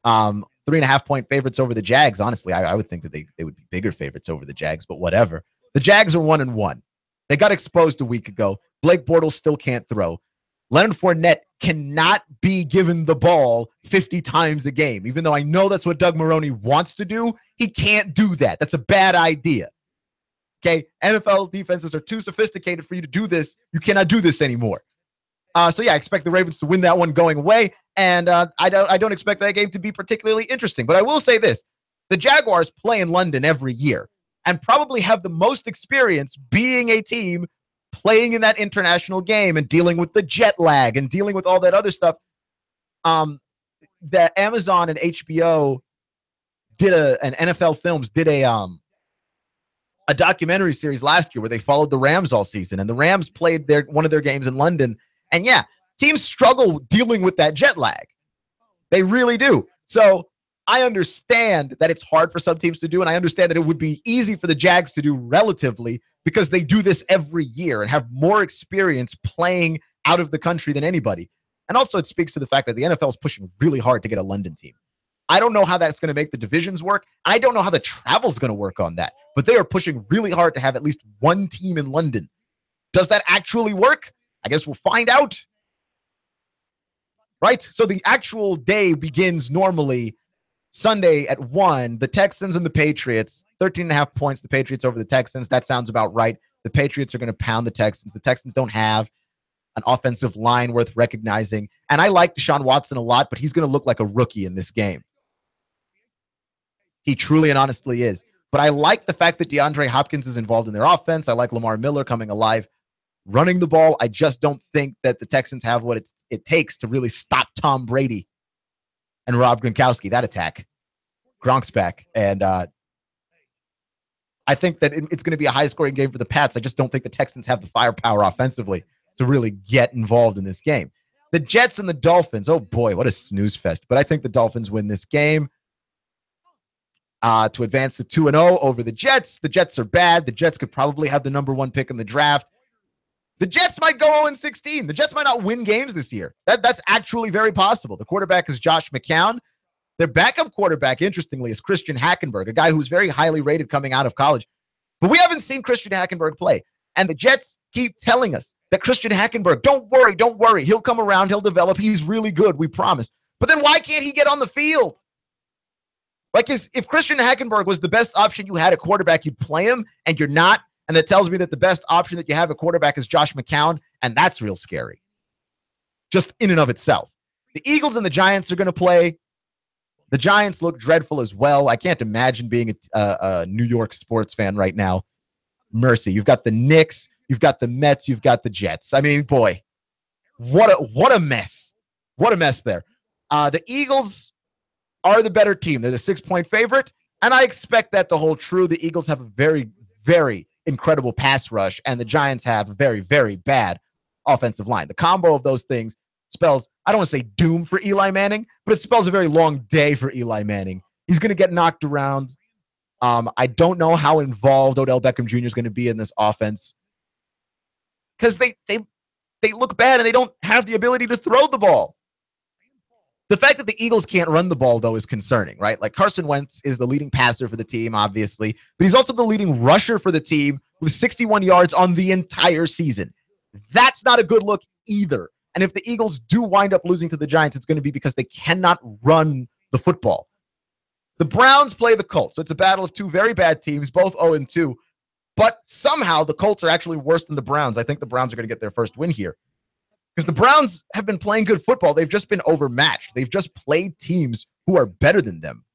3.5-point favorites over the Jags. Honestly, I would think that they would be bigger favorites over the Jags, but whatever. The Jags are 1-1. They got exposed a week ago. Blake Bortles still can't throw. Leonard Fournette cannot be given the ball 50 times a game. Even though I know that's what Doug Marrone wants to do, he can't do that. That's a bad idea. Okay? NFL defenses are too sophisticated for you to do this. You cannot do this anymore. So yeah, I expect the Ravens to win that one going away. And I don't expect that game to be particularly interesting. But I will say this. The Jaguars play in London every year and probably have the most experience being a team playing in that international game and dealing with the jet lag and dealing with all that other stuff. That Amazon and HBO and NFL Films did a documentary series last year where they followed the Rams all season, and the Rams played one of their games in London. And yeah, teams struggle dealing with that jet lag. They really do. So I understand that it's hard for some teams to do, and I understand that it would be easy for the Jags to do relatively because they do this every year and have more experience playing out of the country than anybody. And also it speaks to the fact that the NFL is pushing really hard to get a London team. I don't know how that's going to make the divisions work. I don't know how the travel's going to work on that. But they are pushing really hard to have at least one team in London. Does that actually work? I guess we'll find out. Right? So the actual day begins normally Sunday at 1. The Texans and the Patriots, 13.5 points, the Patriots over the Texans. That sounds about right. The Patriots are going to pound the Texans. The Texans don't have an offensive line worth recognizing. And I like Deshaun Watson a lot, but he's going to look like a rookie in this game. He truly and honestly is. But I like the fact that DeAndre Hopkins is involved in their offense. I like Lamar Miller coming alive, running the ball. I just don't think that the Texans have what it takes to really stop Tom Brady and Rob Gronkowski, that attack. Gronk's back. And I think that it's going to be a high-scoring game for the Pats. I just don't think the Texans have the firepower offensively to really get involved in this game. The Jets and the Dolphins, oh boy, what a snooze fest. But I think the Dolphins win this game to advance to 2-0 over the Jets. The Jets are bad. The Jets could probably have the number 1 pick in the draft. The Jets might go 0-16. The Jets might not win games this year. That's actually very possible. The quarterback is Josh McCown. Their backup quarterback, interestingly, is Christian Hackenberg, a guy who's very highly rated coming out of college. But we haven't seen Christian Hackenberg play. And the Jets keep telling us that Christian Hackenberg, don't worry. He'll come around. He'll develop. He's really good. We promise. But then why can't he get on the field? Like, if Christian Hackenberg was the best option you had at quarterback, you'd play him, and you're not. And that tells me that the best option that you have at quarterback is Josh McCown, and that's real scary. Just in and of itself. The Eagles and the Giants are going to play. The Giants look dreadful as well. I can't imagine being a New York sports fan right now. Mercy. You've got the Knicks, you've got the Mets, you've got the Jets. I mean, boy, what a mess. What a mess there. The Eagles are the better team. They're the 6-point favorite, and I expect that to hold true. The Eagles have a very, very incredible pass rush, and the Giants have a very, very bad offensive line. The combo of those things spells, I don't want to say doom for Eli Manning, but it spells a very long day for Eli Manning. He's going to get knocked around. I don't know how involved Odell Beckham Jr. is going to be in this offense because they look bad and they don't have the ability to throw the ball. The fact that the Eagles can't run the ball, though, is concerning, right? Like, Carson Wentz is the leading passer for the team, obviously, but he's also the leading rusher for the team with 61 yards on the entire season. That's not a good look either. And if the Eagles do wind up losing to the Giants, it's going to be because they cannot run the football. The Browns play the Colts. So it's a battle of two very bad teams, both 0-2. But somehow the Colts are actually worse than the Browns. I think the Browns are going to get their first win here. Because the Browns have been playing good football. They've just been overmatched. They've just played teams who are better than them.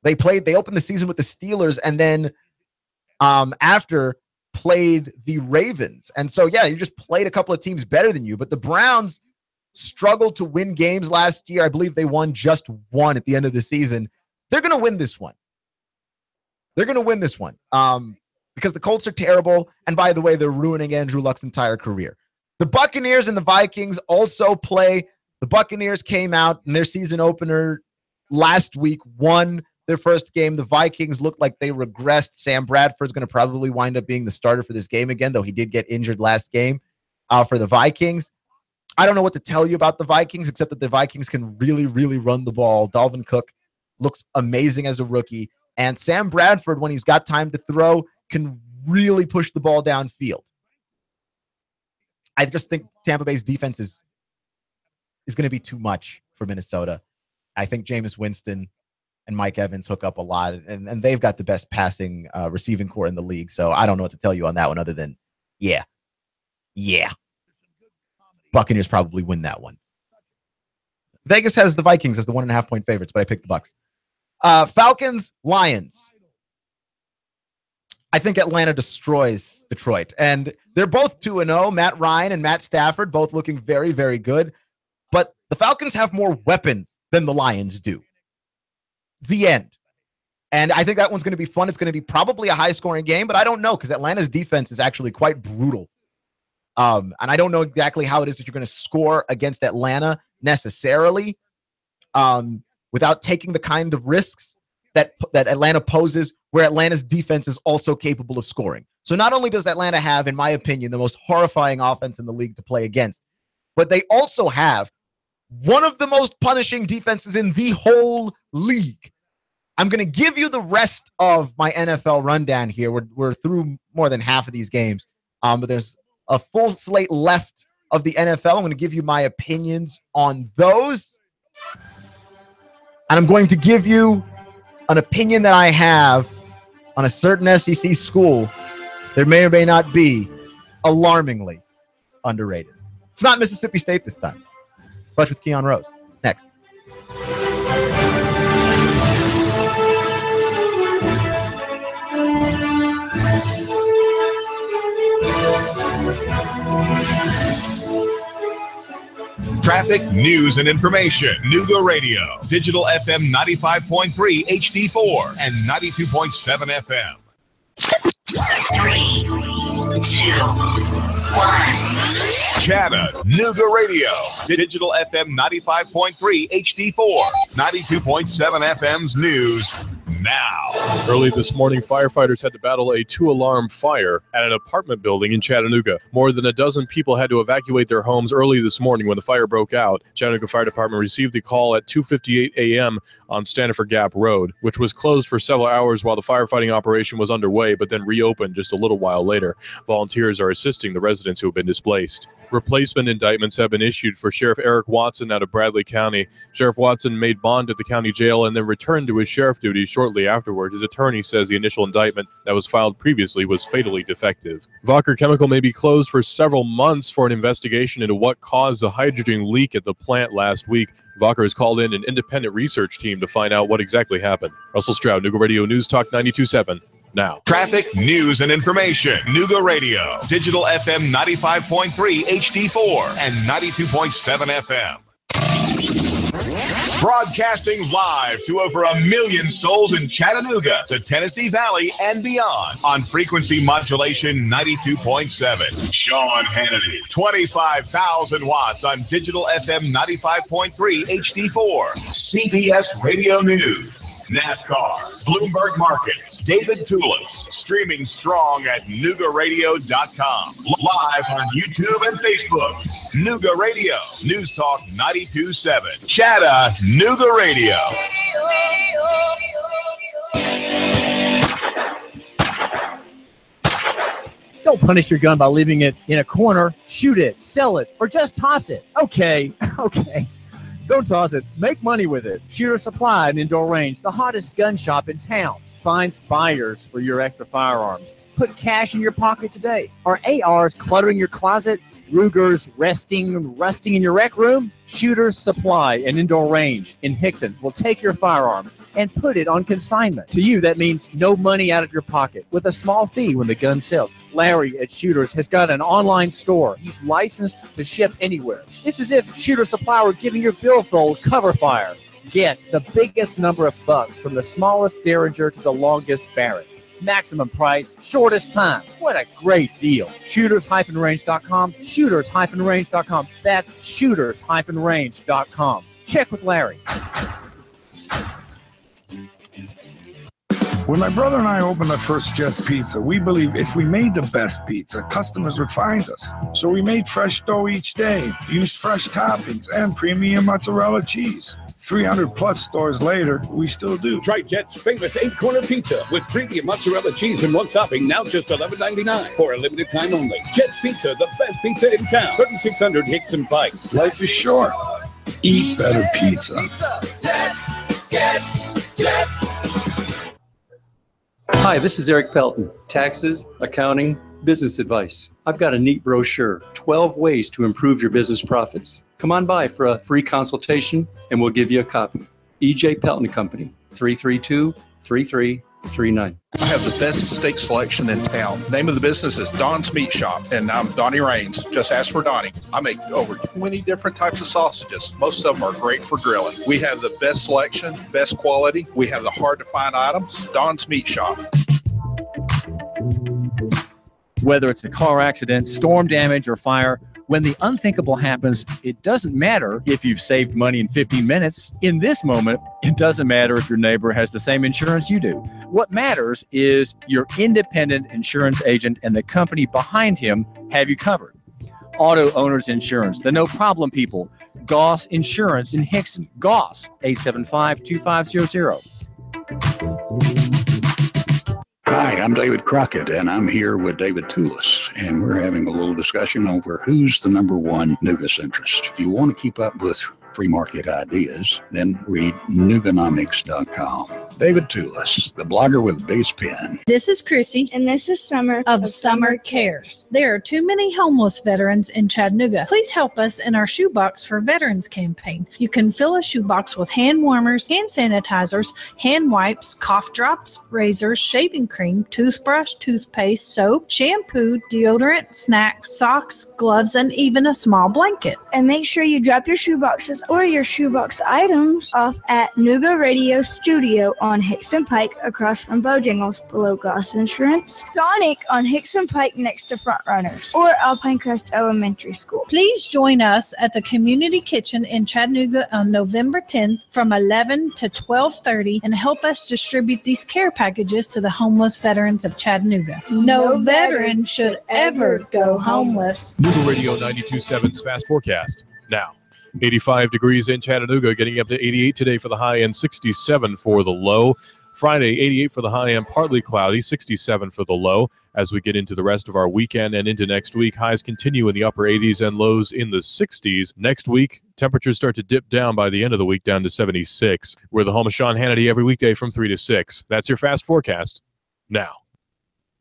They opened the season with the Steelers and then after played the Ravens. And so, yeah, you just played a couple of teams better than you. But the Browns struggled to win games last year. I believe they won just one at the end of the season. They're going to win this one. They're going to win this one because the Colts are terrible. And by the way, they're ruining Andrew Luck's entire career. The Buccaneers and the Vikings also play. The Buccaneers came out in their season opener last week, won their first game. The Vikings looked like they regressed. Sam Bradford's going to probably wind up being the starter for this game again, though he did get injured last game for the Vikings. I don't know what to tell you about the Vikings, except that the Vikings can really, really run the ball. Dalvin Cook looks amazing as a rookie. And Sam Bradford, when he's got time to throw, can really push the ball downfield. I just think Tampa Bay's defense is going to be too much for Minnesota. I think Jameis Winston and Mike Evans hook up a lot, and they've got the best passing receiving core in the league. So I don't know what to tell you on that one other than, yeah. Buccaneers probably win that one. Vegas has the Vikings as the 1.5-point favorites, but I picked the Bucs. Falcons, Lions. I think Atlanta destroys Detroit. And they're both 2-0. Matt Ryan and Matt Stafford both looking very, very good. But the Falcons have more weapons than the Lions do. The end. And I think that one's going to be fun. It's going to be probably a high-scoring game, but I don't know because Atlanta's defense is actually quite brutal. And I don't know exactly how it is that you're going to score against Atlanta necessarily without taking the kind of risks that Atlanta poses, where Atlanta's defense is also capable of scoring. So not only does Atlanta have, in my opinion, the most horrifying offense in the league to play against, but they also have one of the most punishing defenses in the whole league. I'm going to give you the rest of my NFL rundown here. We're through more than half of these games, but there's a full slate left of the NFL. I'm going to give you my opinions on those. And I'm going to give you an opinion that I have on a certain SEC school that may or may not be alarmingly underrated. It's not Mississippi State this time. Flush with Keon Rose. Next. Traffic, news, and information. Nooga Radio. Digital FM 95.3 HD4 and 92.7 FM. 3, 2, 1. Chattanooga Radio. Digital FM 95.3 HD4. 92.7 FM's news now. Early this morning, firefighters had to battle a 2-alarm fire at an apartment building in Chattanooga. More than a dozen people had to evacuate their homes early this morning when the fire broke out. Chattanooga Fire Department received the call at 2:58 a.m. on Stanford Gap Road, which was closed for several hours while the firefighting operation was underway, but then reopened just a little while later. Volunteers are assisting the residents who have been displaced. Replacement indictments have been issued for Sheriff Eric Watson out of Bradley County. Sheriff Watson made bond at the county jail and then returned to his sheriff duties shortly afterward. His attorney says the initial indictment that was filed previously was fatally defective. Walker Chemical may be closed for several months for an investigation into what caused the hydrogen leak at the plant last week. Walker has called in an independent research team to find out what exactly happened. Russell Stroud, Nooga Radio News Talk 92.7. Now. Traffic, news, and information. Nooga Radio. Digital FM 95.3 HD4 and 92.7 FM. Broadcasting live to over 1 million souls in Chattanooga, the Tennessee Valley, and beyond on frequency modulation 92.7. Sean Hannity, 25,000 watts on digital FM 95.3 HD4. CBS Radio News. NASCAR, Bloomberg Markets, David Tulis, streaming strong at NoogaRadio.com. Live on YouTube and Facebook. Nooga Radio, News Talk 92.7. Chattanooga Radio. Don't punish your gun by leaving it in a corner. Shoot it, sell it, or just toss it. Okay. Don't toss it. Make money with it. Shooter Supply and Indoor Range, the hottest gun shop in town, finds buyers for your extra firearms. Put cash in your pocket today. Are ARs cluttering your closet? Rugers rusting in your rec room? Shooter's Supply and Indoor Range in Hickson will take your firearm and put it on consignment. To you, that means no money out of your pocket with a small fee when the gun sells. Larry at Shooters has got an online store. He's licensed to ship anywhere. It's as if Shooter Supply were giving your billfold cover fire. Get the biggest number of bucks from the smallest Derringer to the longest Barrett. Maximum price, shortest time. What a great deal. Shooters-range.com. Shooters-range.com. That's shooters-range.com. Check with Larry. When my brother and I opened our first Jets Pizza, we believed if we made the best pizza, customers would find us. So we made fresh dough each day, used fresh toppings, and premium mozzarella cheese. 300-plus stores later, we still do. Try Jet's famous 8-corner pizza with premium mozzarella cheese and 1 topping, now just $11.99 for a limited time only. Jet's Pizza, the best pizza in town. 3600 Hickson Pike. Life is short. Eat better pizza. Let's get Jets. Hi, this is Eric Pelton. Taxes, accounting, business advice. I've got a neat brochure, 12 ways to improve your business profits. Come on by for a free consultation and we'll give you a copy. E.J. Pelton Company, 332-3339. I have the best steak selection in town. Name of the business is Don's Meat Shop, and I'm Donnie Raines. Just ask for Donnie. I make over 20 different types of sausages. Most of them are great for grilling. We have the best selection, best quality. We have the hard-to-find items. Don's Meat Shop. Whether it's a car accident, storm damage, or fire, when the unthinkable happens, it doesn't matter if you've saved money in 15 minutes. In this moment, it doesn't matter if your neighbor has the same insurance you do. What matters is your independent insurance agent and the company behind him have you covered. auto owners insurance, the no problem people. Goss Insurance in Hickson. Goss, 875-2500. Hi, I'm David Crockett, and I'm here with David Tulis, and we're having a little discussion over who's the number one Nooga centrist. If you want to keep up with free market ideas, then read Nooganomics.com. David Tulis, the blogger with the biggest pen. This is Chrissy, and this is Summer of Summer Cares. There are too many homeless veterans in Chattanooga. Please help us in our Shoebox for Veterans campaign. You can fill a shoebox with hand warmers, hand sanitizers, hand wipes, cough drops, razors, shaving cream, toothbrush, toothpaste, soap, shampoo, deodorant, snacks, socks, gloves, and even a small blanket. And make sure you drop your shoeboxes or your shoebox items off at Nooga Radio Studio on Hickson Pike across from Bojangles below Goss Insurance, Sonic on Hickson Pike next to Front Runners, or Alpine Crest Elementary School. Please join us at the Community Kitchen in Chattanooga on November 10th from 11 to 12:30 and help us distribute these care packages to the homeless veterans of Chattanooga. No veteran should ever go homeless. Nooga Radio 92.7's Fast Forecast. Now, 85 degrees in Chattanooga, getting up to 88 today for the high and 67 for the low. Friday, 88 for the high and partly cloudy, 67 for the low. As we get into the rest of our weekend and into next week, highs continue in the upper 80s and lows in the 60s. Next week, temperatures start to dip down by the end of the week down to 76. We're the home of Sean Hannity every weekday from 3 to 6. That's your Fast Forecast. Now.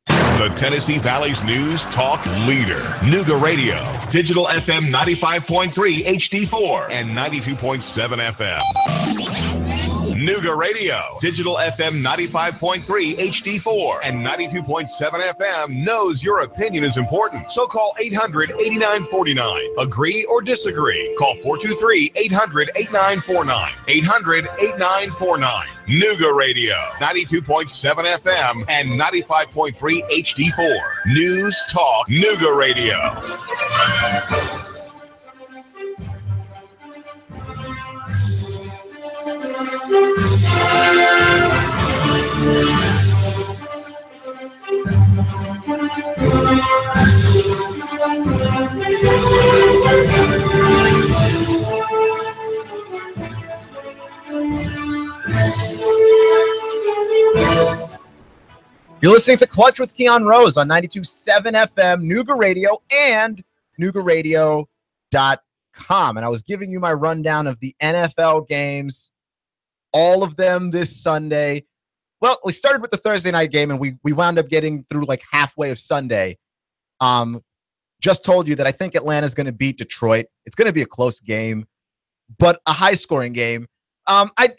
The Tennessee Valley's news talk leader, Nooga Radio, digital FM 95.3 HD4 and 92.7 FM. Nooga Radio, digital FM 95.3 HD4 and 92.7 FM knows your opinion is important. So call 800-8949. Agree or disagree? Call 423-800-8949. 800-8949. Nooga Radio, 92.7 FM and 95.3 HD4. News Talk Nooga Radio. You're listening to Clutch with Keon Rose on 92.7 FM, Nooga Radio, and NoogaRadio.com. And I was giving you my rundown of the NFL games, all of them this Sunday. Well, we started with the Thursday night game, and we wound up getting through like halfway of Sunday. Just told you that I think Atlanta's going to beat Detroit. It's going to be a close game, but a high-scoring game. I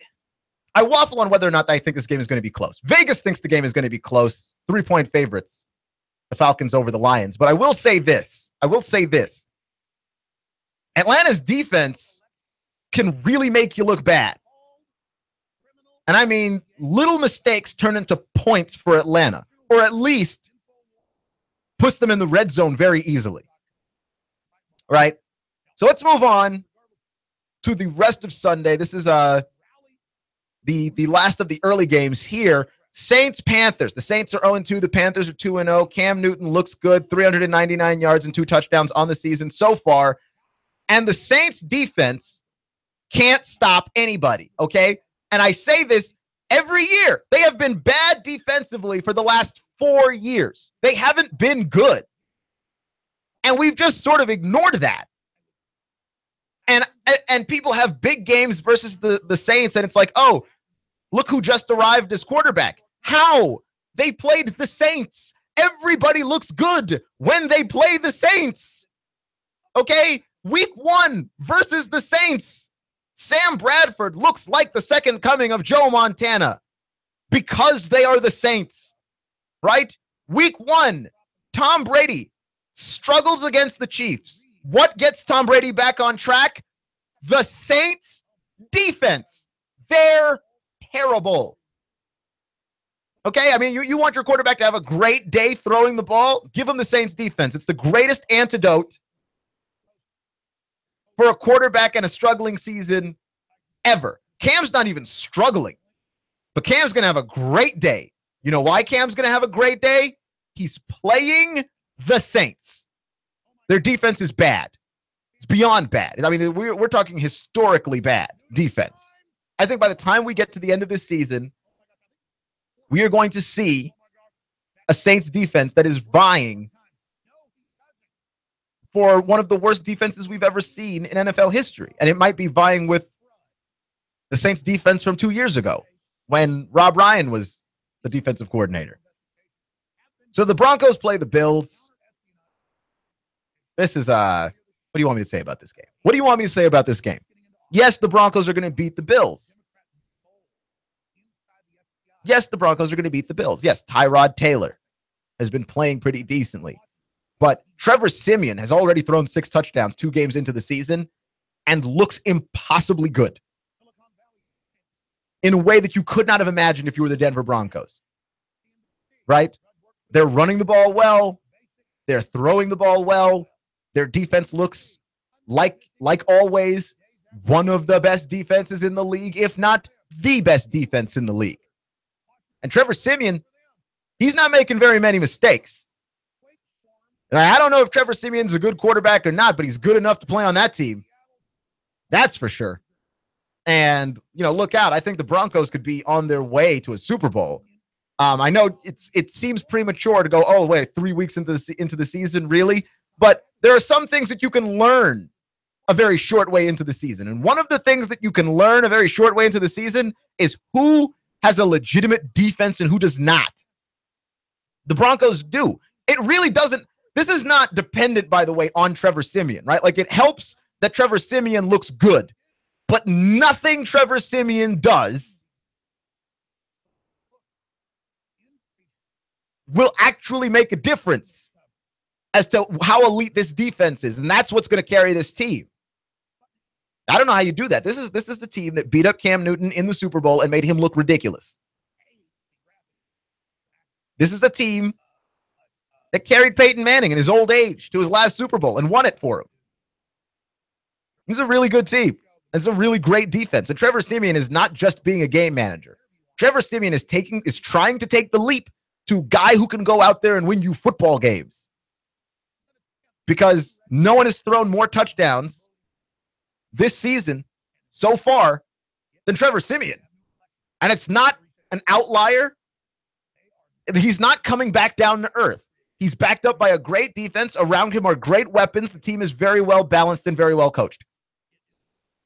waffle on whether or not I think this game is going to be close. Vegas thinks the game is going to be close. 3-point favorites. The Falcons over the Lions. But I will say this. Atlanta's defense can really make you look bad. And I mean, little mistakes turn into points for Atlanta, or at least puts them in the red zone very easily. All right? So let's move on to the rest of Sunday. This is the last of the early games here. Saints-Panthers. The Saints are 0-2. The Panthers are 2-0. Cam Newton looks good. 399 yards and 2 touchdowns on the season so far. And the Saints defense can't stop anybody, okay? And I say this every year. They have been bad defensively for the last 4 years. They haven't been good. And we've just sort of ignored that. And people have big games versus the Saints, and it's like, oh, look who just arrived as quarterback. How? They played the Saints. Everybody looks good when they play the Saints. Okay? Week 1 versus the Saints. Sam Bradford looks like the second coming of Joe Montana because they are the Saints, right? Week 1, Tom Brady struggles against the Chiefs. What gets Tom Brady back on track? The Saints defense. They're terrible. Okay, I mean, you want your quarterback to have a great day throwing the ball? Give him the Saints defense. It's the greatest antidote for a quarterback in a struggling season ever. Cam's not even struggling, but Cam's going to have a great day. You know why Cam's going to have a great day? He's playing the Saints. Their defense is bad. It's beyond bad. I mean, we're talking historically bad defense. I think by the time we get to the end of this season, we are going to see a Saints defense that is vying for one of the worst defenses we've ever seen in NFL history. And it might be vying with the Saints defense from 2 years ago when Rob Ryan was the defensive coordinator. So the Broncos play the Bills. This is, what do you want me to say about this game? What do you want me to say about this game? Yes, the Broncos are going to beat the Bills. Yes, the Broncos are going to beat the Bills. Yes, Tyrod Taylor has been playing pretty decently. But Trevor Siemian has already thrown 6 touchdowns 2 games into the season and looks impossibly good in a way that you could not have imagined if you were the Denver Broncos. Right? They're running the ball well. They're throwing the ball well. Their defense looks like always, one of the best defenses in the league, if not the best defense in the league. And Trevor Siemian, he's not making very many mistakes. And I don't know if Trevor Siemian's a good quarterback or not, but he's good enough to play on that team. That's for sure. And, look out. I think the Broncos could be on their way to a Super Bowl. I know it seems premature to go, oh, wait, 3 weeks into the season, really? But there are some things that you can learn a very short way into the season. And one of the things that you can learn a very short way into the season is who has a legitimate defense and who does not. The Broncos do. It really doesn't. This is not dependent, by the way, on Trevor Siemian, right? Like, it helps that Trevor Siemian looks good, but nothing Trevor Siemian does will actually make a difference as to how elite this defense is. And that's what's going to carry this team. I don't know how you do that. This is the team that beat up Cam Newton in the Super Bowl and made him look ridiculous. This is a team that carried Peyton Manning in his old age to his last Super Bowl and won it for him. He's a really good team. It's a really great defense. And Trevor Siemian is not just being a game manager. Trevor Siemian is trying to take the leap to a guy who can go out there and win you football games. Because no one has thrown more touchdowns this season so far than Trevor Siemian. And it's not an outlier. He's not coming back down to earth. He's backed up by a great defense. Around him are great weapons. The team is very well balanced and very well coached.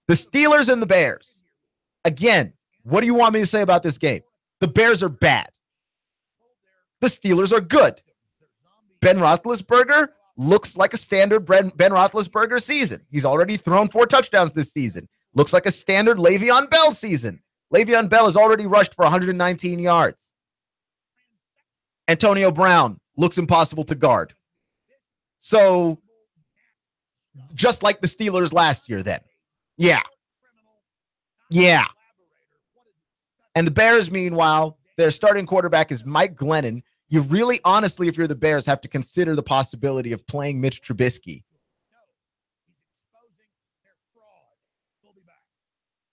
The Steelers and the Bears. Again, what do you want me to say about this game? The Bears are bad. The Steelers are good. Ben Roethlisberger looks like a standard Ben Roethlisberger season. He's already thrown 4 touchdowns this season. Looks like a standard Le'Veon Bell season. Le'Veon Bell has already rushed for 119 yards. Antonio Brown looks impossible to guard. So, just like the Steelers last year then. Yeah. And the Bears, meanwhile, their starting quarterback is Mike Glennon. You really, honestly, if you're the Bears, have to consider the possibility of playing Mitch Trubisky.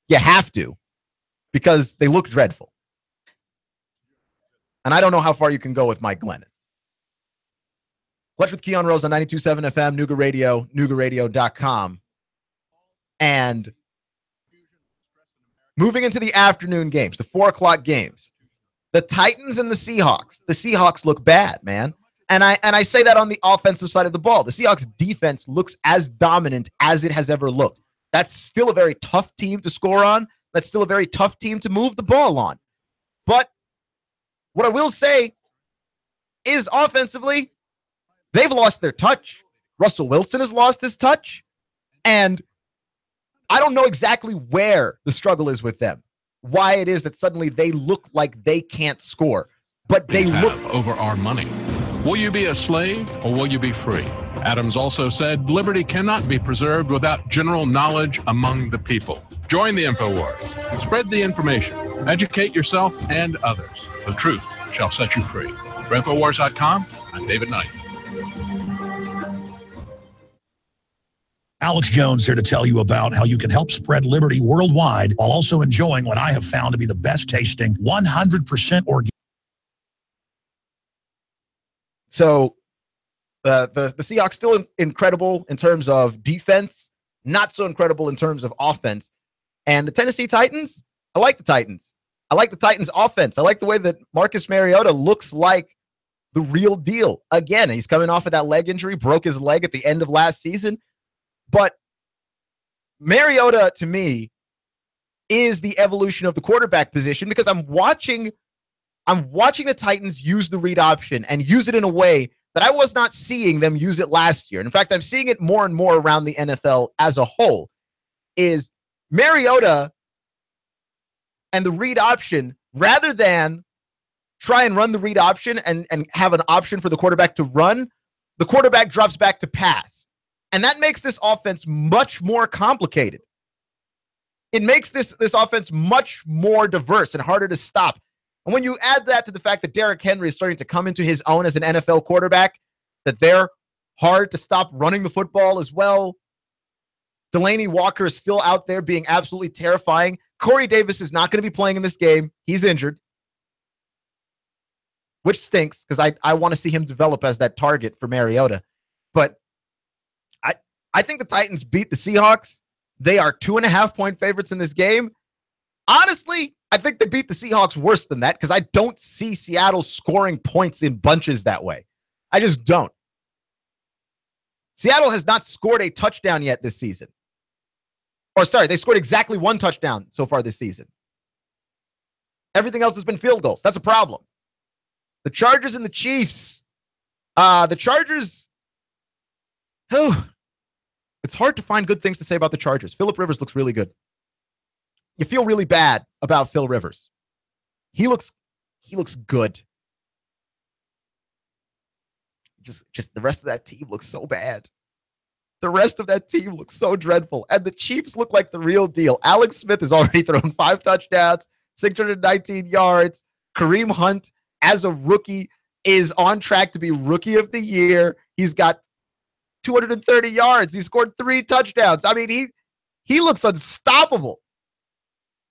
You have to, because they look dreadful. And I don't know how far you can go with Mike Glennon. Clutch with Keon Rose on 92.7 FM, Nooga Radio, NoogaRadio.com. And moving into the afternoon games, the 4 o'clock games, the Titans and the Seahawks. The Seahawks look bad, man. And I say that on the offensive side of the ball. The Seahawks defense looks as dominant as it has ever looked. That's still a very tough team to score on. That's still a very tough team to move the ball on. But what I will say is offensively, they've lost their touch. Russell Wilson has lost his touch. And I don't know exactly where the struggle is with them. Why it is that suddenly they look like they can't score. But they look over our money. Will you be a slave or will you be free? Adams also said liberty cannot be preserved without general knowledge among the people. Join the InfoWars. Spread the information. Educate yourself and others. The truth shall set you free. For InfoWars.com, I'm David Knight. Alex Jones here to tell you about how you can help spread liberty worldwide while also enjoying what I have found to be the best tasting 100% organic. So The Seahawks still incredible in terms of defense, not so incredible in terms of offense. And the Tennessee Titans, I like the Titans. I like the Titans' offense. I like the way that Marcus Mariota looks like the real deal. Again, he's coming off of that leg injury, broke his leg at the end of last season. But Mariota, to me, is the evolution of the quarterback position because I'm watching the Titans use the read option and use it in a way that I was not seeing them use it last year. And in fact, I'm seeing it more and more around the NFL as a whole, is Mariota and the read option, rather than try and run the read option and have an option for the quarterback to run, the quarterback drops back to pass. And that makes this offense much more complicated. It makes this offense much more diverse and harder to stop. And when you add that to the fact that Derrick Henry is starting to come into his own as an NFL quarterback, that they're hard to stop running the football as well. Delaney Walker is still out there being absolutely terrifying. Corey Davis is not going to be playing in this game. He's injured, which stinks because I want to see him develop as that target for Mariota. But I think the Titans beat the Seahawks. They are 2.5-point favorites in this game. Honestly, I think they beat the Seahawks worse than that because I don't see Seattle scoring points in bunches that way. I just don't. Seattle has not scored a touchdown yet this season. Or sorry, they scored exactly one touchdown so far this season. Everything else has been field goals. That's a problem. The Chargers and the Chiefs. The Chargers. It's hard to find good things to say about the Chargers. Phillip Rivers looks really good. You feel really bad about Phil Rivers. He looks good. Just the rest of that team looks so bad. The rest of that team looks so dreadful. And the Chiefs look like the real deal. Alex Smith has already thrown 5 touchdowns, 619 yards. Kareem Hunt, as a rookie, is on track to be Rookie of the Year. He's got 230 yards. He scored 3 touchdowns. I mean, he looks unstoppable.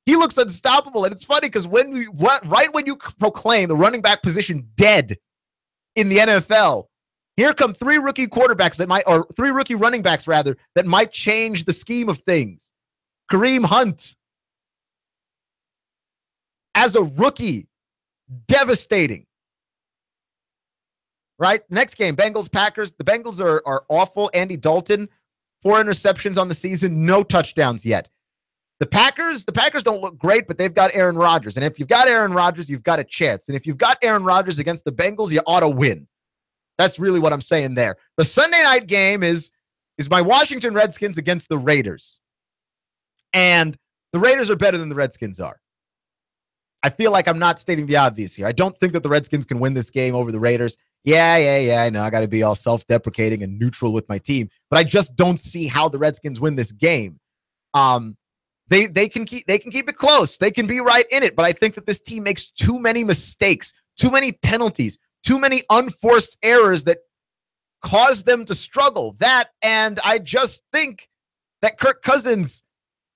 He looks unstoppable. And it's funny because right when you proclaim the running back position dead in the NFL, here come 3 rookie quarterbacks or 3 rookie running backs rather, that might change the scheme of things. Kareem Hunt, as a rookie, devastating. Right? Next game, Bengals-Packers. The Bengals are awful. Andy Dalton, 4 interceptions on the season, no touchdowns yet. The Packers don't look great, but they've got Aaron Rodgers. And if you've got Aaron Rodgers, you've got a chance. And if you've got Aaron Rodgers against the Bengals, you ought to win. That's really what I'm saying there. The Sunday night game is my Washington Redskins against the Raiders. And the Raiders are better than the Redskins are. I feel like I'm not stating the obvious here. I don't think that the Redskins can win this game over the Raiders. Yeah, I know. I got to be all self-deprecating and neutral with my team. But I just don't see how the Redskins win this game. They can keep it close. They can be right in it. But I think that this team makes too many mistakes, too many penalties, too many unforced errors that cause them to struggle. And I just think that Kirk Cousins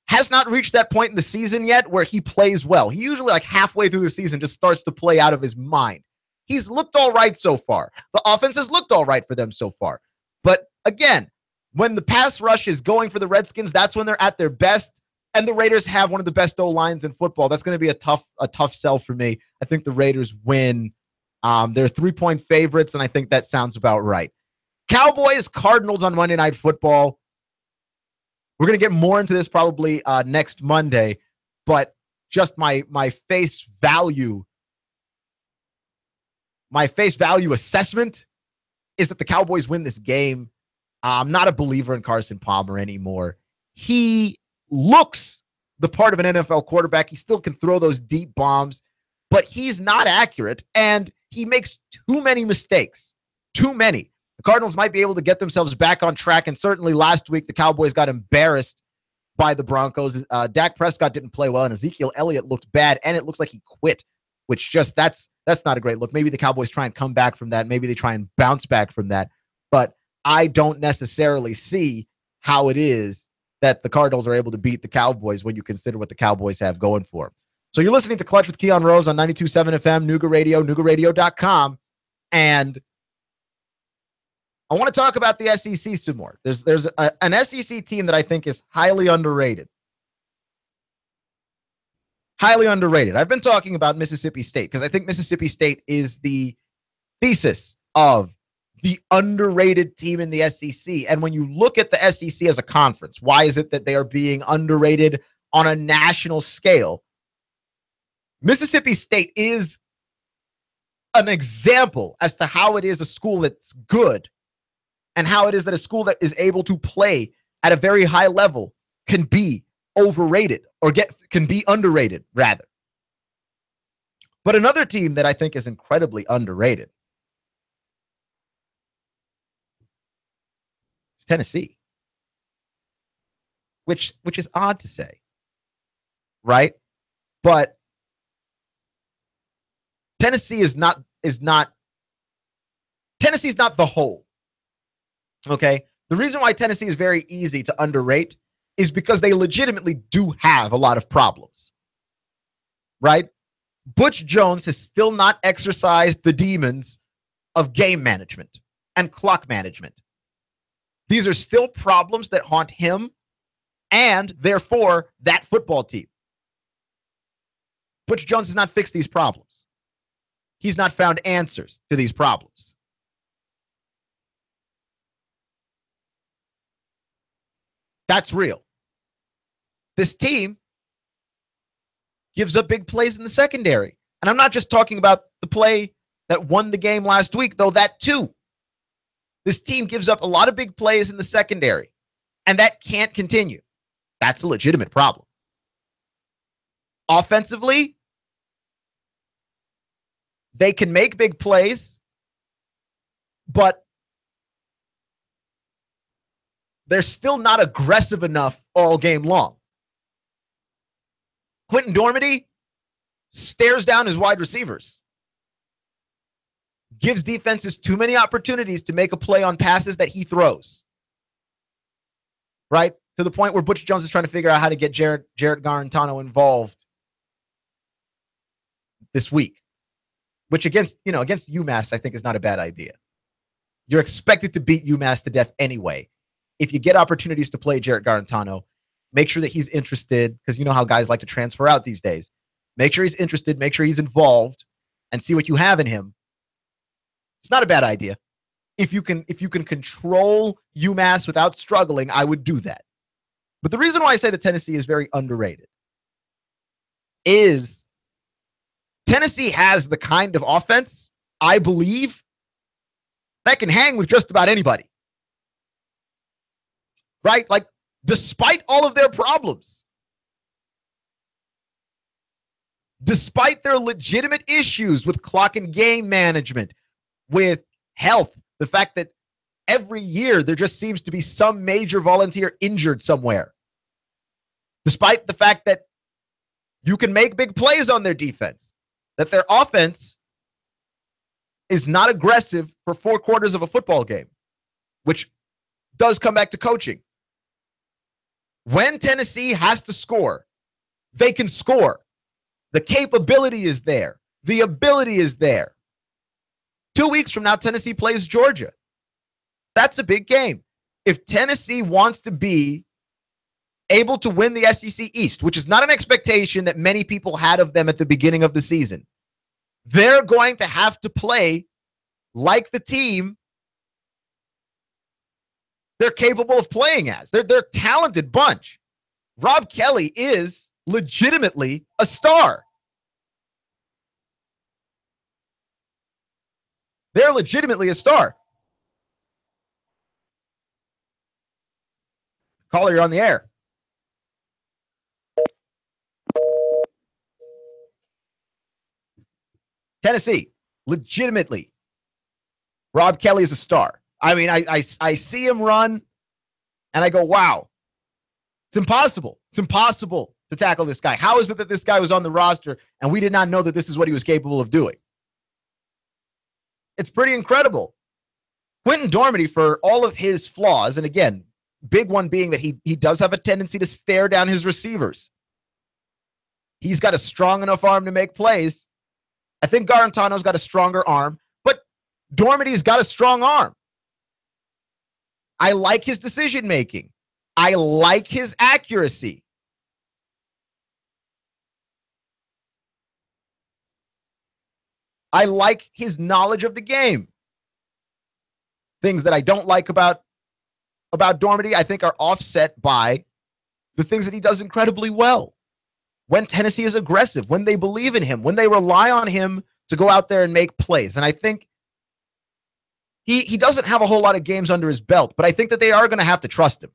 has not reached that point in the season yet where he plays well. He usually, like halfway through the season, just starts to play out of his mind. He's looked all right so far. The offense has looked all right for them so far. But again, when the pass rush is going for the Redskins, that's when they're at their best. And the Raiders have one of the best O-lines in football. That's going to be a tough sell for me. I think the Raiders win. They're 3-point favorites, and I think that sounds about right. Cowboys, Cardinals on Monday Night Football. We're going to get more into this probably next Monday, but just my face value assessment is that the Cowboys win this game. I'm not a believer in Carson Palmer anymore. He looks the part of an NFL quarterback. He still can throw those deep bombs, but he's not accurate, and he makes too many mistakes. Too many. The Cardinals might be able to get themselves back on track, and certainly last week the Cowboys got embarrassed by the Broncos. Dak Prescott didn't play well, and Ezekiel Elliott looked bad, and it looks like he quit, which just that's not a great look. Maybe the Cowboys try and come back from that. Maybe they try and bounce back from that, but I don't necessarily see how it is that the Cardinals are able to beat the Cowboys when you consider what the Cowboys have going for them. So you're listening to Clutch with Keon Rose on 92.7 FM, Nooga Radio, NoogaRadio.com, and I want to talk about the SEC some more. There's an SEC team that I think is highly underrated. Highly underrated. I've been talking about Mississippi State because I think Mississippi State is the thesis of the underrated team in the SEC. And when you look at the SEC as a conference, why is it that they are being underrated on a national scale? Mississippi State is an example as to how it is a school that's good and how it is that a school that is able to play at a very high level can be overrated or can be underrated, rather. But another team that I think is incredibly underrated is Tennessee, which is odd to say, right? But Tennessee's not the whole. Okay? The reason why Tennessee is very easy to underrate is because they legitimately do have a lot of problems. Right? Butch Jones has still not exercised the demons of game management and clock management. These are still problems that haunt him and, therefore, that football team. Butch Jones has not fixed these problems. He's not found answers to these problems. That's real. This team gives up big plays in the secondary. And I'm not just talking about the play that won the game last week, though that too. This team gives up a lot of big plays in the secondary, and that can't continue. That's a legitimate problem. Offensively, they can make big plays, but they're still not aggressive enough all game long. Quentin Dormady stares down his wide receivers, gives defenses too many opportunities to make a play on passes that he throws. Right? To the point where Butch Jones is trying to figure out how to get Jarrett Garantano involved this week, which against UMass, I think is not a bad idea. You're expected to beat UMass to death anyway. If you get opportunities to play Jarrett Garantano, make sure that he's interested, because you know how guys like to transfer out these days. Make sure he's interested, make sure he's involved, and see what you have in him. It's not a bad idea. If you can control UMass without struggling, I would do that. But the reason why I say that Tennessee is very underrated is Tennessee has the kind of offense, I believe, that can hang with just about anybody. Right? Like, despite all of their problems, despite their legitimate issues with clock and game management, with health, the fact that every year there just seems to be some major volunteer injured somewhere, despite the fact that you can make big plays on their defense, that their offense is not aggressive for 4 quarters of a football game, which does come back to coaching. When Tennessee has to score, they can score. The capability is there. The ability is there. 2 weeks from now, Tennessee plays Georgia. That's a big game. If Tennessee wants to be able to win the SEC East, which is not an expectation that many people had of them at the beginning of the season, they're going to have to play like the team they're capable of playing as. They're a talented bunch. Rob Kelly is legitimately a star. They're legitimately a star. Caller, you're on the air. Tennessee, legitimately, Rob Kelly is a star. I mean, I see him run, and I go, wow. It's impossible. It's impossible to tackle this guy. How is it that this guy was on the roster, and we did not know that this is what he was capable of doing? It's pretty incredible. Quentin Dormady, for all of his flaws, and again, big one being that he does have a tendency to stare down his receivers. He's got a strong enough arm to make plays. I think Garantano's got a stronger arm, but Dormady's got a strong arm. I like his decision making. I like his accuracy. I like his knowledge of the game. Things that I don't like about Dormady, I think, are offset by the things that he does incredibly well. When Tennessee is aggressive, when they believe in him, when they rely on him to go out there and make plays. And I think he doesn't have a whole lot of games under his belt, but I think that they are going to have to trust him.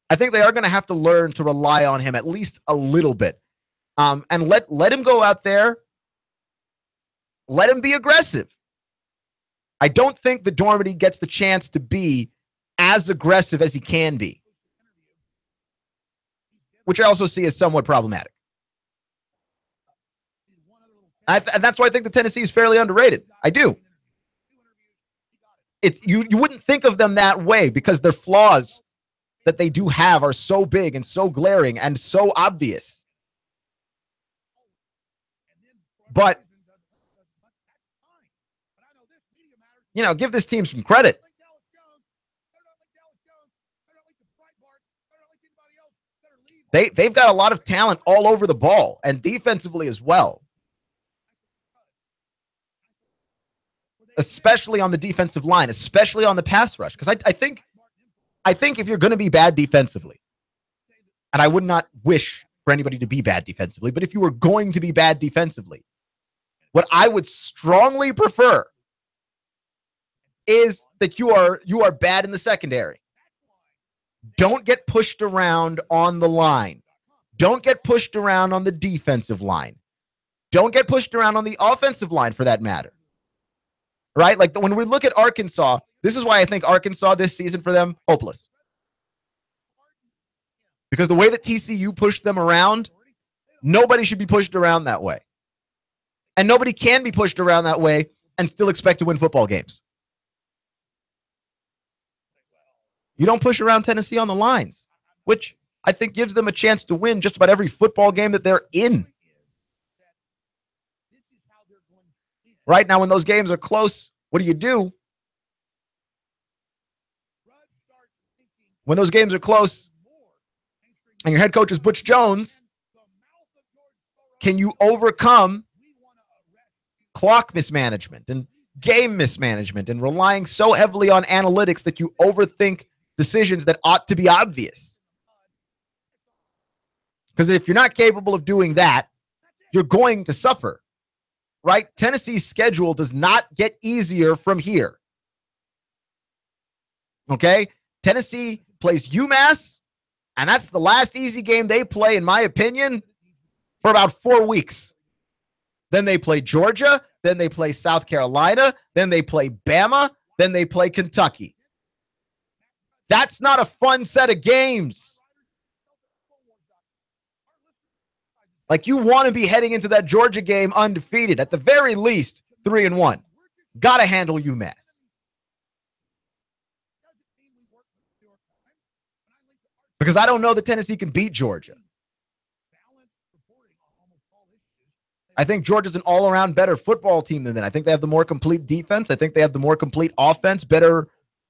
I think they are going to have to learn to rely on him at least a little bit. And let him go out there. Let him be aggressive. I don't think that Dormady gets the chance to be as aggressive as he can be, which I also see as somewhat problematic. And that's why I think the Tennessee is fairly underrated. I do. You wouldn't think of them that way because their flaws that they do have are so big and so glaring and so obvious. But, give this team some credit. They've got a lot of talent all over the ball and defensively as well. Especially on the defensive line, especially on the pass rush. Because I think if you're going to be bad defensively, and I would not wish for anybody to be bad defensively, but if you were going to be bad defensively, what I would strongly prefer is that you are bad in the secondary. Don't get pushed around on the line. Don't get pushed around on the defensive line. Don't get pushed around on the offensive line for that matter. Right? Like when we look at Arkansas, this is why I think Arkansas this season for them, hopeless. Because the way that TCU pushed them around, nobody should be pushed around that way. And nobody can be pushed around that way and still expect to win football games. You don't push around Tennessee on the lines, which I think gives them a chance to win just about every football game that they're in. Right now, when those games are close, what do? When those games are close and your head coach is Butch Jones, can you overcome clock mismanagement and game mismanagement and relying so heavily on analytics that you overthink decisions that ought to be obvious? Because if you're not capable of doing that, you're going to suffer. Right? Tennessee's schedule does not get easier from here. Okay? Tennessee plays UMass, and that's the last easy game they play, in my opinion, for about 4 weeks. Then they play Georgia, then they play South Carolina, then they play Bama, then they play Kentucky. That's not a fun set of games. Like, you want to be heading into that Georgia game undefeated, at the very least 3-1. Got to handle UMass. Because I don't know that Tennessee can beat Georgia. I think Georgia's an all-around better football team than that. I think they have the more complete defense. I think they have the more complete offense, better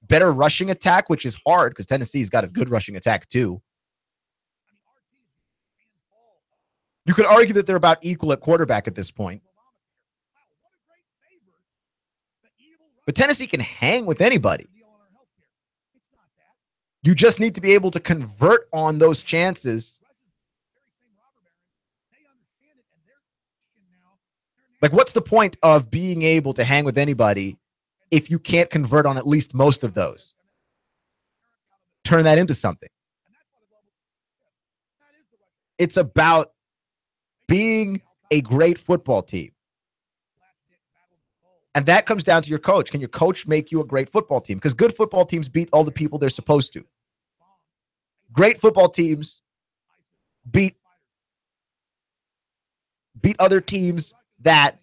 rushing attack, which is hard because Tennessee's got a good rushing attack too. You could argue that they're about equal at quarterback at this point. But Tennessee can hang with anybody. You just need to be able to convert on those chances. Like, what's the point of being able to hang with anybody if you can't convert on at least most of those? Turn that into something. It's about being a great football team. And that comes down to your coach. Can your coach make you a great football team? Because good football teams beat all the people they're supposed to. Great football teams beat other teams that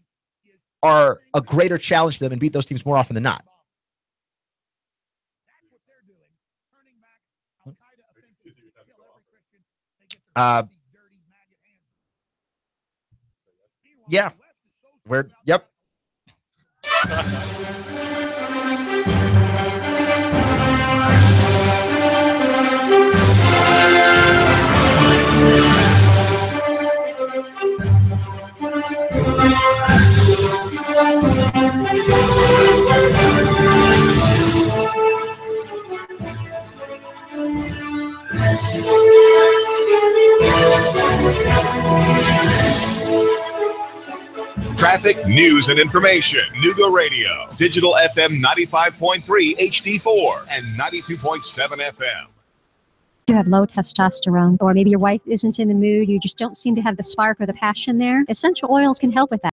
are a greater challenge to them and beat those teams more often than not. Yeah. Yep. Traffic, news, and information. Nooga Radio. Digital FM 95.3 HD4 and 92.7 FM. You have low testosterone, or maybe your wife isn't in the mood, you just don't seem to have the spark or the passion there. Essential oils can help with that.